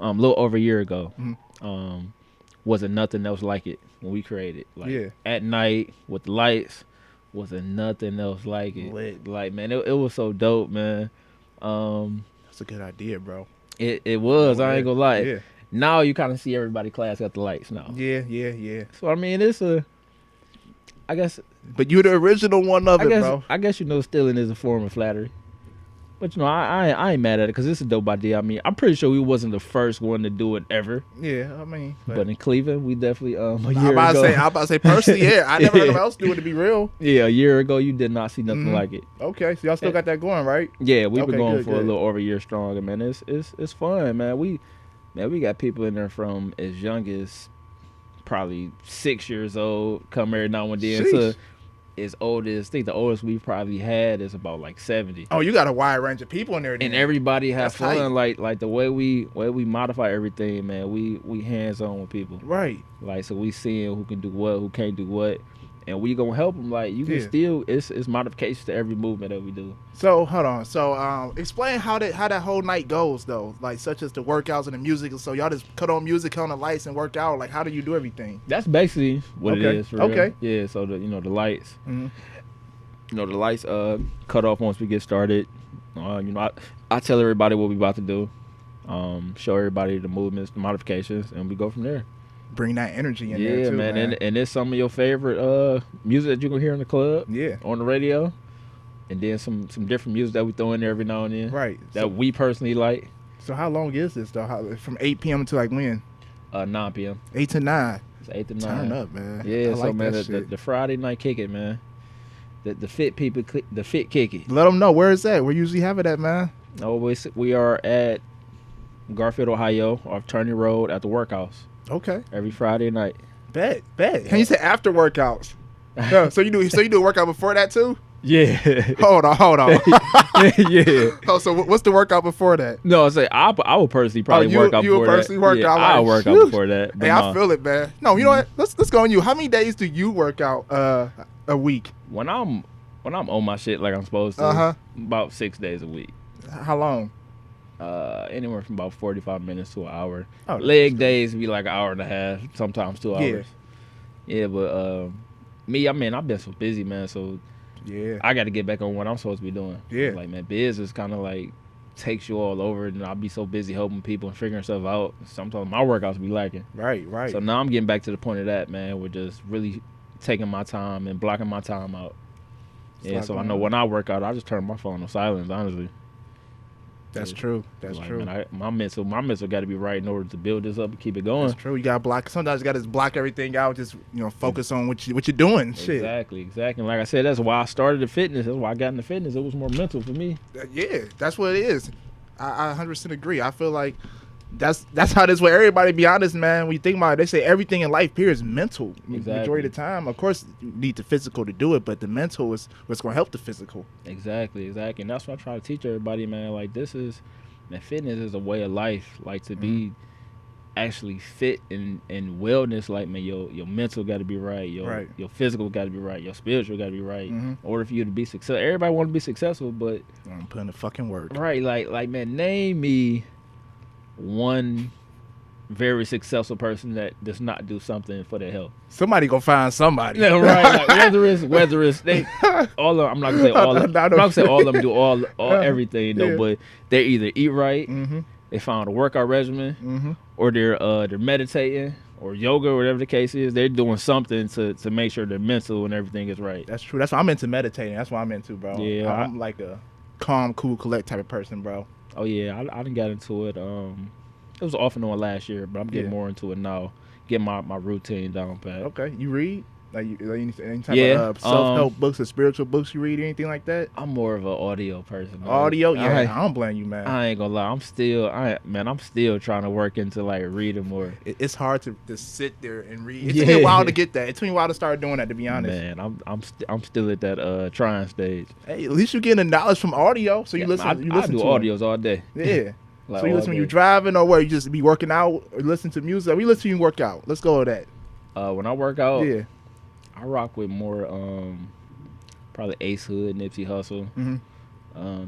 a little over a year ago. Wasn't nothing else like it when we created. Like at night with the lights, wasn't nothing else like it. Lit. Like, man, it was so dope, man. That's a good idea, bro. It was. I ain't gonna lie. Yeah. Now you kind of see everybody class got the lights now. Yeah. So I mean, I guess. But you're the original one of it, bro. I guess stealing is a form of flattery. But I ain't mad at it because it's a dope idea. I mean, I'm pretty sure we wasn't the first one to do it ever. Yeah, I mean, but in Cleveland, we definitely a I'm year about ago. to say personally, yeah, I never heard of else do it, to be real. Yeah, a year ago, you did not see nothing like it. Okay, so y'all still got that going, right? Yeah, we've been going good, for a little over a year strong, and man, it's fun, man. We got people in there from as young as probably 6 years old, come every now and then to as old as, I think the oldest we've probably had is about like 70. Oh, you got a wide range of people in there then. And everybody has fun. Tight. Like the way we modify everything, man. We hands on with people, right? Like, so we seeing who can do what, who can't do what, and we gonna help them. Like, you can still, it's modifications to every movement that we do. So hold on. So explain how that whole night goes though, like such as the workouts and the music. So y'all just cut on music, cut on the lights, and work out. Like, how do you do everything? That's basically what it is. For real. Okay. Yeah. So the the lights. The lights cut off once we get started. I tell everybody what we about to do. Show everybody the movements, the modifications, and we go from there. Bring that energy in there too, man. man. And it's some of your favorite music that you can hear in the club. Yeah. On the radio. And then some different music that we throw in there every now and then. Right. That we personally like. So how long is this though? From 8 p.m. to like when? 9 p.m. 8 to 9. It's 8 to 9. Turn up, man. Yeah, I so like man, that the Friday night kick it, man. The fit people, the fit kick it. Let them know where it's at. We usually have it at, man. We are at Garfield, Ohio, off Turney Road at the Workhouse. Okay. Every Friday night. Bet. And you said after workouts. No, so you do a workout before that too? Yeah. Hold on. Yeah. Oh, so what's the workout before that? No, I say I would personally probably work out before that. You would personally work out. I'll work out before that. Hey, I feel it, man. No, you know what? Let's go on you. How many days do you work out a week? When I'm on my shit like I'm supposed to, about 6 days a week. How long? Anywhere from about 45 minutes to an hour. Oh, Leg days be like an hour and a half, sometimes 2 hours. Yeah, but me, I mean, I've been so busy, man. So I got to get back on what I'm supposed to be doing. Yeah, like, man, business kind of like takes you all over, and I'll be so busy helping people and figuring stuff out. Sometimes my workouts be lacking. Right. So now I'm getting back to the point of that, man. We're just really taking my time and blocking my time out. Yeah, so I know when I work out, I just turn my phone on silence, honestly. That's true. That's like, true. Man, my mental got to be right in order to build this up and keep it going. That's true. You got to block. Sometimes you got to block everything out. Just focus on what you're doing. Shit. Exactly. And like I said, that's why I started the fitness. That's why I got into fitness. It was more mental for me. Yeah, that's what it is. I 100% agree. I feel like that's how it is with everybody. To be honest, man. When you think about it, they say everything in life here is mental. Exactly. Majority of the time, of course, you need the physical to do it, but the mental is what's going to help the physical. Exactly. And that's what I try to teach everybody, man. Like, fitness is a way of life. Like, to be actually fit and wellness, like, man, your mental got to be right. Your physical got to be right. Your spiritual got to be right. In order for you to be successful. Everybody want to be successful, but I'm putting the fucking work. Right. Like, man, name me one very successful person that does not do something for their health. Somebody gonna find somebody. Yeah, right. Like, whether it's they, all of them, I'm not gonna say all. I'm not gonna say all of them do all everything though. But they either eat right, they found a workout regimen, or they're meditating or yoga or whatever the case is. They're doing something to make sure their mental and everything is right. That's true. That's what I'm into, meditating. That's what I'm into, bro. Yeah, I'm like a calm, cool, collect type of person, bro. Oh yeah, I done got into it. It was off and on last year, but I'm getting more into it now. Get my routine down pat. Okay, you read like any type of self-help books or spiritual books you read, anything like that? I'm more of an audio person. Man. Audio, I don't blame you, man. I ain't gonna lie, I'm still trying to work into like reading more. It's hard to sit there and read. It took me a while to get that. It took me a while to start doing that, to be honest. Man, I'm still at that trying stage. Hey, at least you're getting the knowledge from audio, so you listen. I do audios all day. Yeah. Like, so you listen when you're driving, or where you just be working out, or listen to music. We listen to you work out. Let's go with that. When I work out, I rock with more probably Ace Hood, Nipsey Hussle,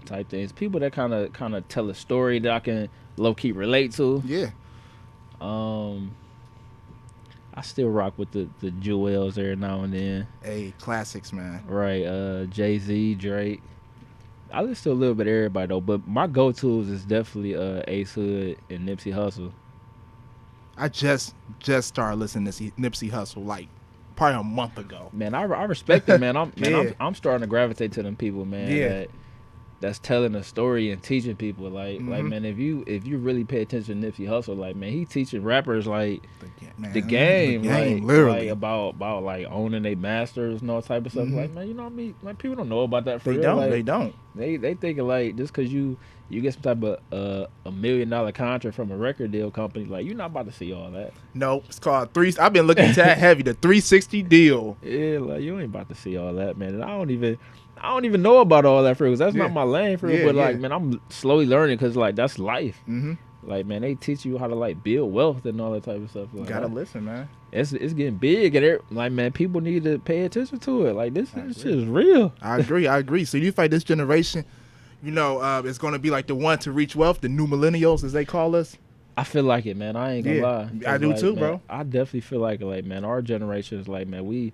type things. People that kind of tell a story that I can low key relate to. Yeah. I still rock with the Jewels every now and then. Hey, classics, man. Right. Jay-Z, Drake. I listen to a little bit of everybody though, but my go-tos is definitely Ace Hood and Nipsey Hussle. I just started listening to Nipsey Hussle like probably a month ago. Man, I respect it, man. I'm starting to gravitate to them people, man. Yeah. that's telling a story and teaching people. Like Mm-hmm. man, if you really pay attention to Nipsey Hussle, like man, he teaching rappers like the game, like literally. about like owning their masters and all type of stuff. Mhm. Like man, you know what I mean? Like people don't know about that for They real. don't. Like, They don't. They thinking like just because you get some type of $1 million contract from a record deal company, like you're not about to see all that. Nope. It's called three. I've been looking at that heavy. The 360 deal. Yeah, like you ain't about to see all that, man. And I don't even know about all that for real, 'cause that's Yeah. not my lane for real. Yeah, But like, yeah. man, I'm slowly learning because like that's life. Mm-hmm. Like, man, they teach you how to like build wealth and all that type of stuff. Like, Gotta listen, man. it's getting big, and like, man, people need to pay attention to it. Like, this shit is real. I agree. So you fight this generation, it's going to be like the one to reach wealth, the new millennials, as they call us. I feel like it, man. I ain't gonna Yeah, lie. I do Like, too, man, bro. I definitely feel like it. Like, man, our generation is like, man, we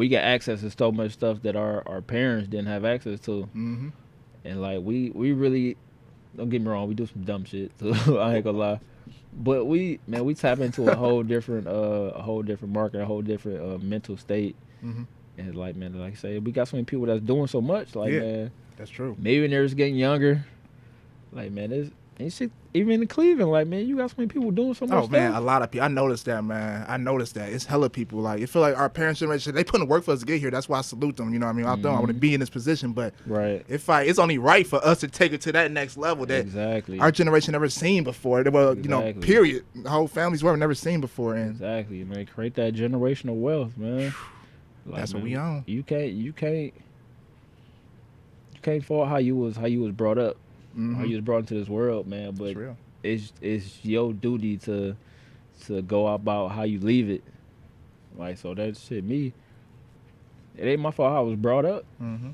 get access to so much stuff that our parents didn't have access to, Mm-hmm. and like we really, don't get me wrong, we do some dumb shit. So I ain't gonna lie, but we tap into a whole different market, a whole different mental state, Mm-hmm. and like, man, like I say, we got so many people that's doing so much. Like, Yeah. man, That's true. millionaires getting younger. Like, man, there's ain't shit even in Cleveland. Like, man, you got so many people doing so much Oh man, stuff. a lot of people. I noticed that, man. It's hella people. Like, it feel like our parents' generation, they put in work for us to get here. That's why I salute them. You know what I mean? I want to be in this position, but Right. it's only right for us to take it to that next level that Exactly. our generation never seen before. Well, Exactly. period. The whole families were never seen before, and Exactly, man. Create that generational wealth, man. Like, that's what man, we own. You can't fault how you was brought up, how you was brought into this world, man. But It's real. it's your duty to go about how you leave it. Like, so that shit, me, it ain't my fault how I was brought up, Mm-hmm.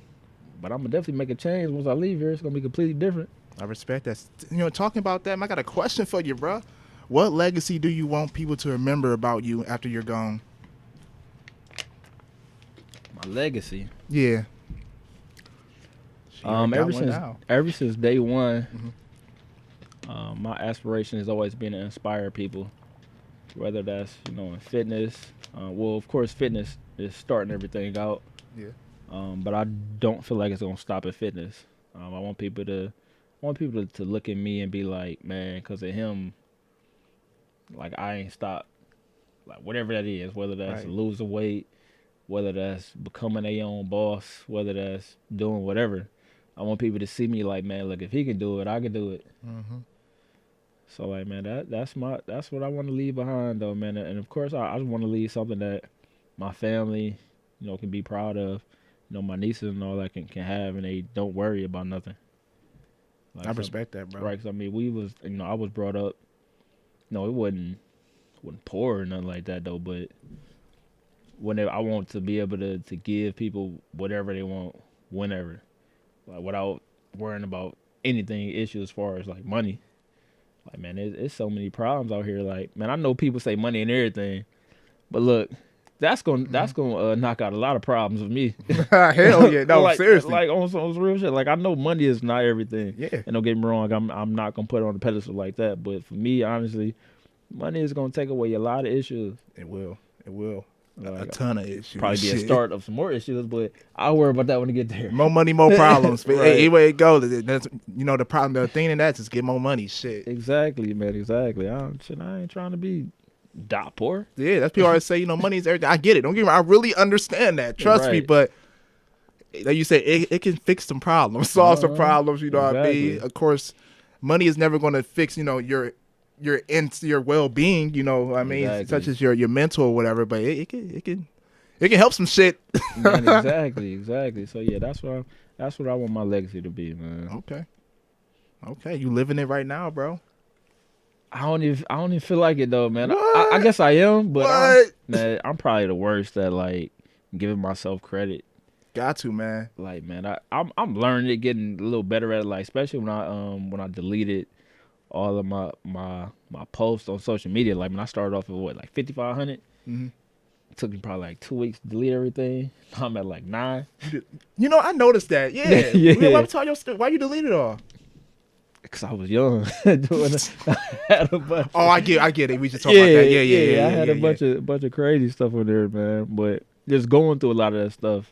but I'm gonna definitely make a change once I leave here. It's gonna be completely different. I respect that. Talking about that, I got a question for you, bro. What legacy do you want people to remember about you after you're gone? My legacy. Yeah. She already got Ever one now. since day one, Mm-hmm. my aspiration has always been to inspire people, whether that's in fitness. Well, of course, fitness is starting everything out. Yeah. But I don't feel like it's gonna stop at fitness. I want people to look at me and be like, man, because of him, like I ain't stopped. Like whatever that is, whether that's Right. losing weight, whether that's becoming their own boss, whether that's doing whatever. I want people to see me like, man, look, if he can do it, I can do it. Mm-hmm. So like, man, that's what I want to leave behind though, man. And of course, I just want to leave something that my family, can be proud of. My nieces and all that can have, and they don't worry about nothing. Like, I respect that, bro. Right, 'cause I mean, we was, I was brought up. No, it wasn't poor or nothing like that though. But whenever I want to be able to give people whatever they want, whenever, like without worrying about anything issue as far as like money. Like, man, it's so many problems out here. Like, man, I know people say money and everything, but look, that's gonna knock out a lot of problems with me. Hell yeah, no, like, seriously. like on some real shit. Like, I know money is not everything. Yeah. And don't get me wrong, I'm not gonna put it on the pedestal like that. But for me, honestly, money is gonna take away a lot of issues. It will. A Like, ton of issues. probably be a Shit. start of some more issues, but I'll worry about that when I get there. More money, more problems. But Right. hey, anyway it goes. That's the problem. The thing in that is get more money. Shit. Exactly, man. Exactly. I ain't trying to be dot poor. Yeah, that's people always say, money is everything. I get it. Don't get me wrong. I really understand that. Trust me. Right. But like you say, it can fix some problems, solve some problems. You know what I mean? Exactly. Of course, money is never going to fix, your well-being. You know what I mean? Exactly. Such as your mental or whatever. But it can help some shit. Man, exactly. So yeah, that's what I want my legacy to be, man. Okay. You living it right now, bro. I don't even feel like it though, man. I What? guess I am, but What? I'm probably the worst at like giving myself credit. Got to, man. Like, man, I'm learning it, getting a little better at it. Like, especially when I deleted all of my posts on social media. Like, when I started off at like 5,500. Mm-hmm. It took me probably like 2 weeks to delete everything. I'm at like 9. I noticed that. Yeah. Yeah. Why you deleted it all? Cause I was young. Doing it. I had a bunch. Oh, I get it. We should talk about that. Yeah. I had a bunch of crazy stuff on there, man. But just going through a lot of that stuff,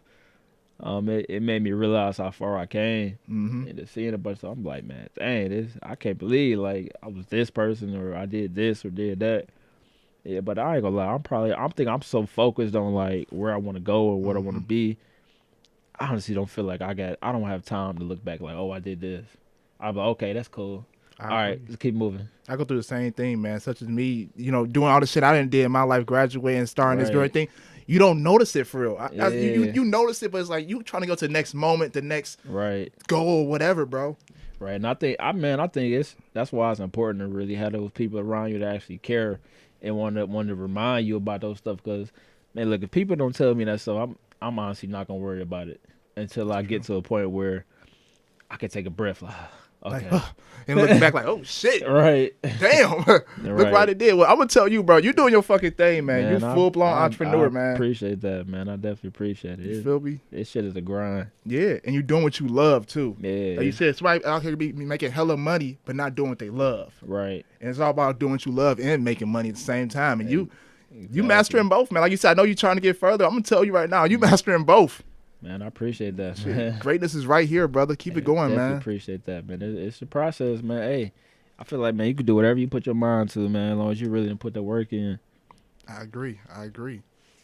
it made me realize how far I came. Mm-hmm. And just seeing a bunch of stuff, I'm like, man, dang, I can't believe like I was this person or I did this or did that. Yeah, but I ain't gonna lie, I'm thinking I'm so focused on like where I want to go or what I want to be. I honestly don't feel like I don't have time to look back like, oh, I did this. I'm like, okay, that's cool. All right, let's keep moving. I go through the same thing, man. Such as me, doing all the shit I didn't did in my life, graduating, starting this great thing. You don't notice it for real. You notice it, but it's like you trying to go to the next moment, the next goal or whatever, bro. Right, and I think that's why it's important to really have those people around you that actually care and want to remind you about those stuff. Because man, look, if people don't tell me that stuff, I'm honestly not gonna worry about it until I get to a point where I can take a breath. Okay. Like, and looking back like, oh shit. Right. Damn. Look what it did. Well, I'm gonna tell you, bro, you're doing your fucking thing, man. You're full blown entrepreneur, man. I appreciate that, man. I definitely appreciate it. You feel me? This shit is a grind. Yeah, and you're doing what you love too. Yeah. Like you said, somebody out here be making hella money, but not doing what they love. Right. And it's all about doing what you love and making money at the same time. And you mastering both, man. Like you said, I know you're trying to get further. I'm gonna tell you right now, you mastering both. Man, I appreciate that, man. Greatness is right here, brother. Keep it going, man. Appreciate that, man. It's a process, man. Hey, I feel like, man, you can do whatever you put your mind to, man, as long as you really put the work in. I agree.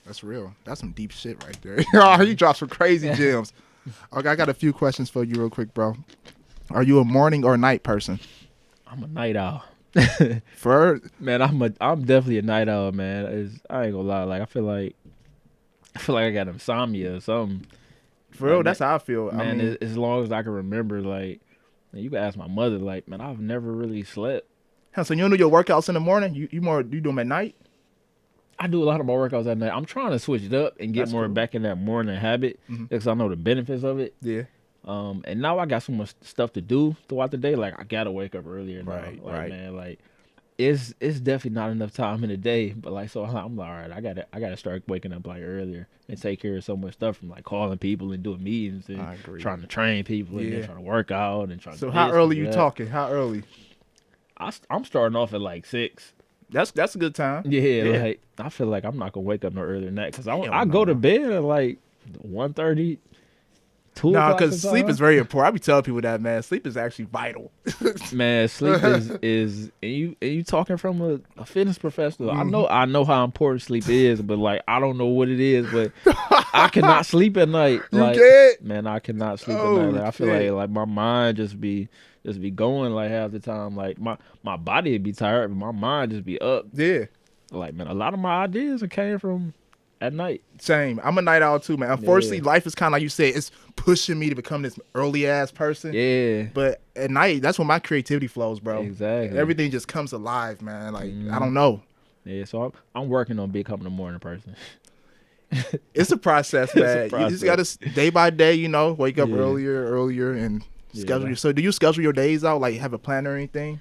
That's real. That's some deep shit right there. You dropped some crazy gems. Okay, I got a few questions for you real quick, bro. Are you a morning or night person? I'm a night owl. Man, I'm definitely a night owl, man. I ain't gonna lie. Like I feel like I got insomnia or something. For real, that's how I feel. Man, I mean, as long as I can remember, like, man, you can ask my mother, like, man, I've never really slept. So you don't do your workouts in the morning? You do them at night? I do a lot of my workouts at night. I'm trying to switch it up and get more back in that morning habit because I know the benefits of it. Yeah. And now I got so much stuff to do throughout the day. Like I gotta wake up earlier now. Right. Man, like it's definitely not enough time in the day. But like, so I'm like, all right, I gotta start waking up like earlier and take care of so much stuff from like calling people and doing meetings and trying to train people and then trying to work out and trying. So how early you talking? How early? I'm starting off at like 6. That's a good time. Yeah, like I feel like I'm not gonna wake up no earlier than that because I go to bed at like 1:30. No, because sleep is very important. I be telling people that, man. Sleep is actually vital. Man, sleep is and you talking from a fitness professional. I know how important sleep is, but like I don't know what it is, but I cannot sleep at night. Like, man, I cannot sleep at night. Like, I feel like my mind just be going like half the time. Like my body would be tired, but my mind just be up. Yeah. Like, man, a lot of my ideas came from at night. Same. I'm a night owl too, man. Unfortunately, life is kind of like you said, it's pushing me to become this early ass person. Yeah. But at night, that's when my creativity flows, bro. Exactly. Everything just comes alive, man. Like, I don't know. Yeah, so I'm working on becoming a morning person. It's a process, man. You just got to, day by day, wake up earlier and schedule. So do you schedule your days out? Like, have a planner or anything?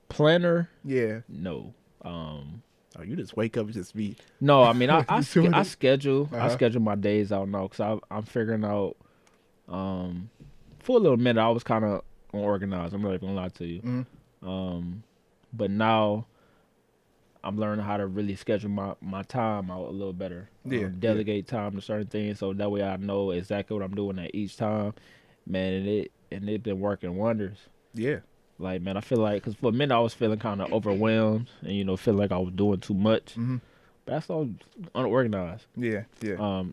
Planner? Yeah. No. Oh, you just wake up and just be. No, I mean I schedule my days out now because I'm figuring out. For a little minute I was kind of unorganized. I'm not even gonna lie to you. But now I'm learning how to really schedule my time out a little better. Delegate time to certain things so that way I know exactly what I'm doing at each time. Man, and it been working wonders. Yeah. Like, man, I feel like, because for a minute I was feeling kind of overwhelmed and, feeling like I was doing too much. But that's all unorganized. Yeah.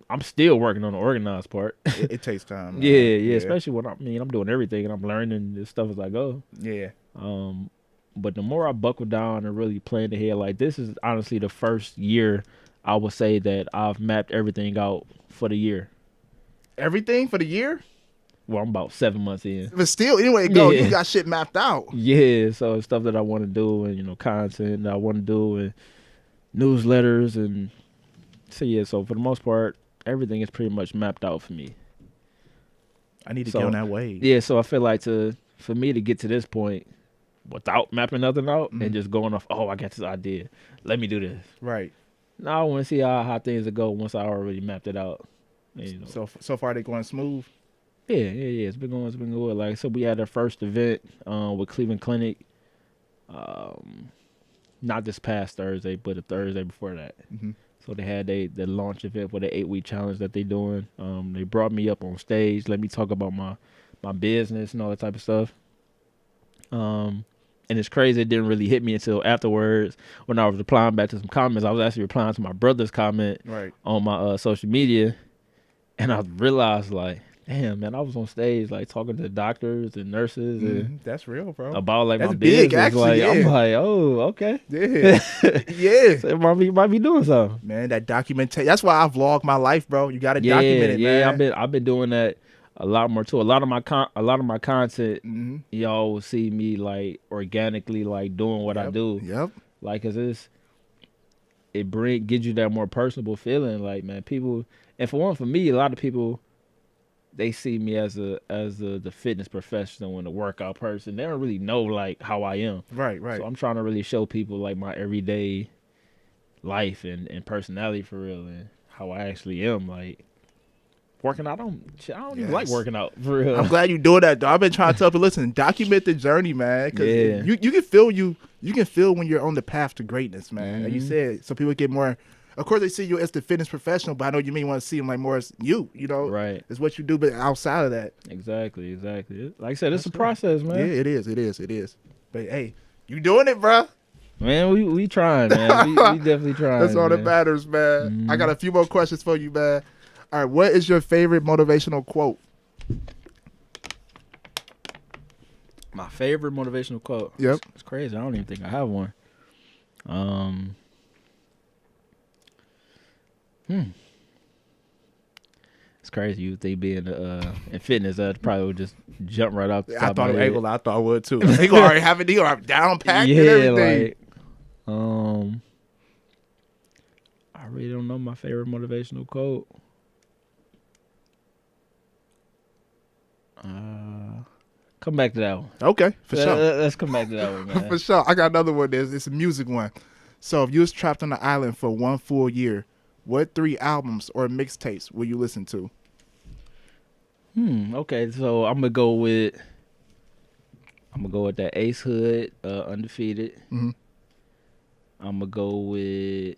I'm still working on the organized part. It takes time. Yeah, especially when I'm doing everything and I'm learning this stuff as I go. Yeah. But the more I buckle down and really plan ahead, like this is honestly the first year I would say that I've mapped everything out for the year. Everything for the year? Well, I'm about 7 months in. But still, anyway, you got shit mapped out. Yeah, so stuff that I want to do and, content that I want to do and newsletters and so for the most part, everything is pretty much mapped out for me. I need to get on that way. Yeah, so I feel like for me to get to this point without mapping nothing out and just going off, I got this idea. Let me do this. Right. Now I want to see how things will go once I already mapped it out. And, So far they going smooth? Yeah. It's been good. Like, so we had our first event with Cleveland Clinic. not this past Thursday, but the Thursday before that. Mhm. So they had the launch event for the 8-week challenge that they doing. They brought me up on stage, let me talk about my business and all that type of stuff. And it's crazy, it didn't really hit me until afterwards when I was replying back to some comments. I was actually replying to my brother's comment Right. on my social media, and I realized like, damn man, I was on stage like talking to doctors and nurses and That's real, bro. about like That's my big, business. actually, Like I'm yeah. like, oh okay, Yeah. Yeah. so it might be doing something. Man, that documentation. That's why I vlog my life, bro. You got to document it, man. I've been doing that a lot more too. A lot of my content, Mm-hmm. y'all will see me like organically like doing what I do. Yep. Like, cause gives you that more personable feeling. Like, man, people, and for me, a lot of people, they see me as the fitness professional and the workout person. They don't really know like how I am. Right. So I'm trying to really show people like my everyday life and personality for real and how I actually am. Like working out, I don't even like Yes. working out for real. I'm glad you doing that, though. I've been trying to tell people, listen, document the journey, man. Because Yeah. you can feel when you're on the path to greatness, man. Like you Mhm. said, so people get more. Of course, they see you as the fitness professional, but I know you may want to see them like more as you. You know, Right. It's what you do, but outside of that, Exactly. Like I said, it's That's a right. process, yeah, man. it is. But hey, you doing it, bro. Man, we trying, man. we definitely trying. That's all that man. matters, man. I got a few more questions for you, man. All right, what is your favorite motivational quote? My favorite motivational quote. Yep. It's crazy. I don't even think I have one. It's crazy. You think being in fitness, probably would just jump right off the top I of thought my it head. I thought I would too. He gonna already have it. He gonna have it down packed and everything. like, I really don't know my favorite motivational quote. Come back to that one. Okay, for sure. Let's come back to that one, man. For sure. I got another one. It's a music one. So if you was trapped on an island for one full year, what 3 albums or mixtapes will you listen to? Okay, so I'm gonna go with that Ace Hood, Undefeated. Mhm. I'm gonna go with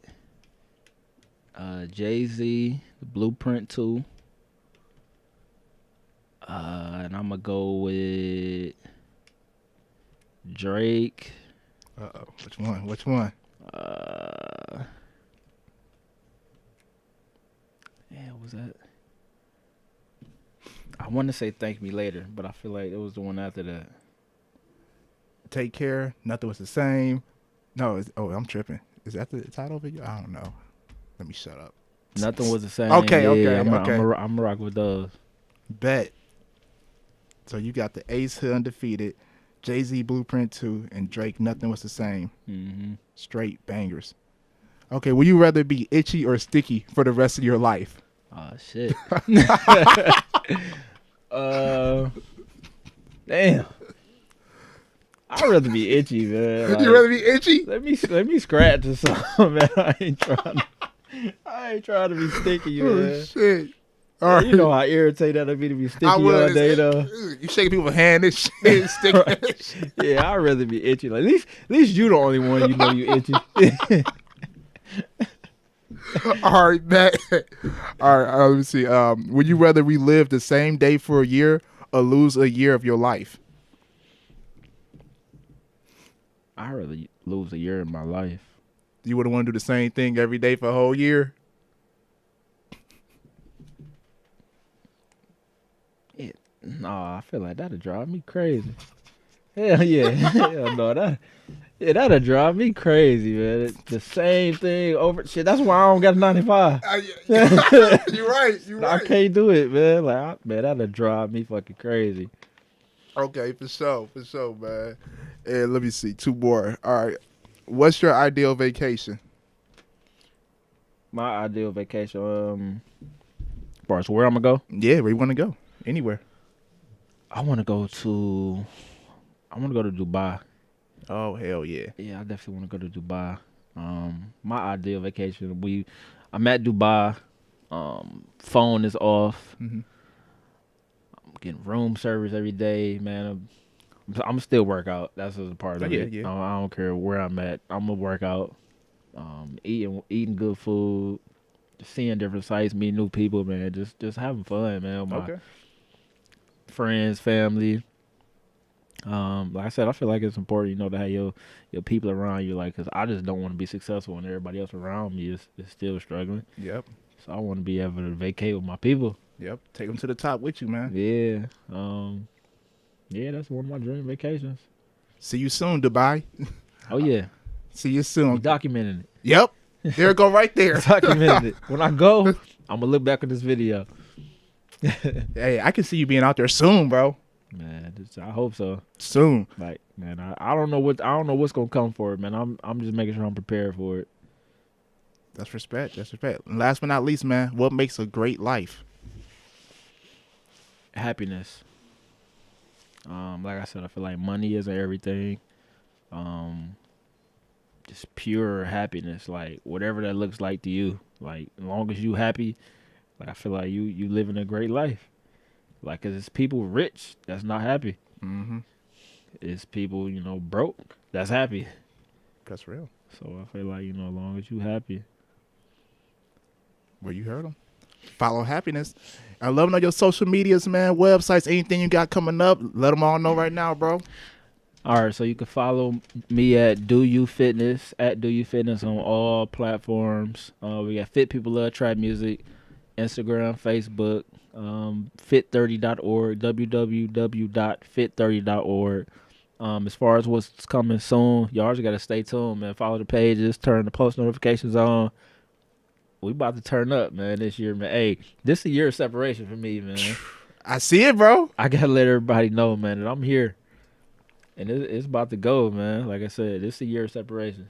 Jay-Z, The Blueprint 2. And I'm gonna go with Drake. Uh-oh. Which one? Yeah, what was that? I want to say Thank Me Later, but I feel like it was the one after that. Take Care. Nothing Was the Same. No, I'm tripping. Is that the title of it? I don't know. Let me shut up. Nothing Was the Same. Okay, yeah, okay. I'm rock with those. Bet. So you got the Ace Hood Undefeated, Jay-Z Blueprint 2, and Drake Nothing Was the Same. Mm-hmm. Straight bangers. Okay, would you rather be itchy or sticky for the rest of your life? Oh shit. Damn. I'd rather be itchy, man. Like, You rather be itchy? let me scratch or something, man. I ain't trying to be sticky, Oh, man. shit. All right. You know how irritating that'd be to be sticky all day, though. You shaking people's hand and shit, sticking that shit. Yeah, I'd rather be itchy. Like at least you the only one you know you itchy. All right, Matt. All right, let me see. Would you rather relive the same day for a year or lose a year of your life? I'd rather lose a year of my life. You wouldn't want to do the same thing every day for a whole year? Nah, I feel like that'd drive me crazy. Hell yeah. Hell no, that'd drive me crazy, man. It's the same thing over shit. That's why I don't got a 95. You're right. I can't do it, man. Man, that'd drive me fucking crazy. Okay, for sure, man. And let me see, 2 more. All right. What's your ideal vacation? My ideal vacation, as far as where I'm gonna go, Yeah, where you want to go? Anywhere. I want to go to Dubai. Oh, hell yeah. Yeah, I definitely want to go to Dubai. My ideal vacation, I'm at Dubai. Phone is off. Mhm. I'm getting room service every day, man. I'm still work out. That's just a part of Yeah, it. yeah. I don't care where I'm at. I'm gonna work out. Eating good food, seeing different sights, meeting new people, man. Just having fun, man. With my Okay. friends, family. Like I said, I feel like it's important, to have your people around you, like, cause I just don't want to be successful when everybody else around me is still struggling. Yep. So I want to be able to vacate with my people. Yep. Take them to the top with you, man. Yeah. Yeah, that's one of my dream vacations. See you soon, Dubai. Oh yeah, See you we soon. documenting it. Yep. There it go right there. Documenting it. When I go, I'm gonna look back at this video. Hey, I can see you being out there soon, bro. Man, I hope so. Soon. Like, man, I don't know what's gonna come for it, man. I'm just making sure I'm prepared for it. That's respect. That's respect. And last but not least, man, what makes a great life? Happiness. Like I said, I feel like money isn't everything. Just pure happiness, like whatever that looks like to you. Like, as long as you happy, like, I feel like you living a great life. Like, 'cause it's people rich that's not happy. Mm-hmm. It's people, broke that's happy. That's real. So I feel like, as long as you happy. Well, you heard them. Follow happiness. I love to know your social medias, man, websites, anything you got coming up. Let them all know right now, bro. All right, so you can follow me at Do You Fitness, at Do You Fitness on all platforms. We got Fit People Love Trap Music, Instagram, Facebook, fit30.org, www.fit30.org. As far as what's coming soon, y'all just got to stay tuned, man. Follow the pages, turn the post notifications on. We about to turn up, man, this year, man. Hey, this is a year of separation for me, man. I see it, bro. I got to let everybody know, man, that I'm here. And it's about to go, man. Like I said, this is a year of separation.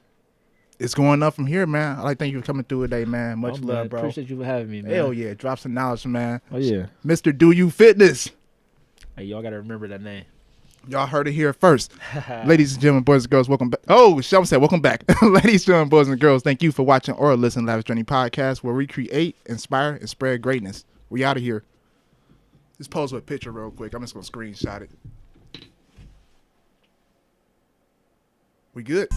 It's going up from here, man. I like thank you for coming through today, man. Much Oh, love, man, bro. Appreciate you for having me, man. Hell yeah. Drop some knowledge, man. Oh, yeah. Mr.Do You Fitness. Hey, y'all got to remember that name. Y'all heard it here first. Ladies and gentlemen, boys and girls, welcome back. Oh, Sean said, welcome back. Ladies and gentlemen, boys and girls, thank you for watching or listening to Lavish Journey Podcast, where we create, inspire, and spread greatness. We out of here. Just pose with a picture real quick. I'm just going to screenshot it. We good?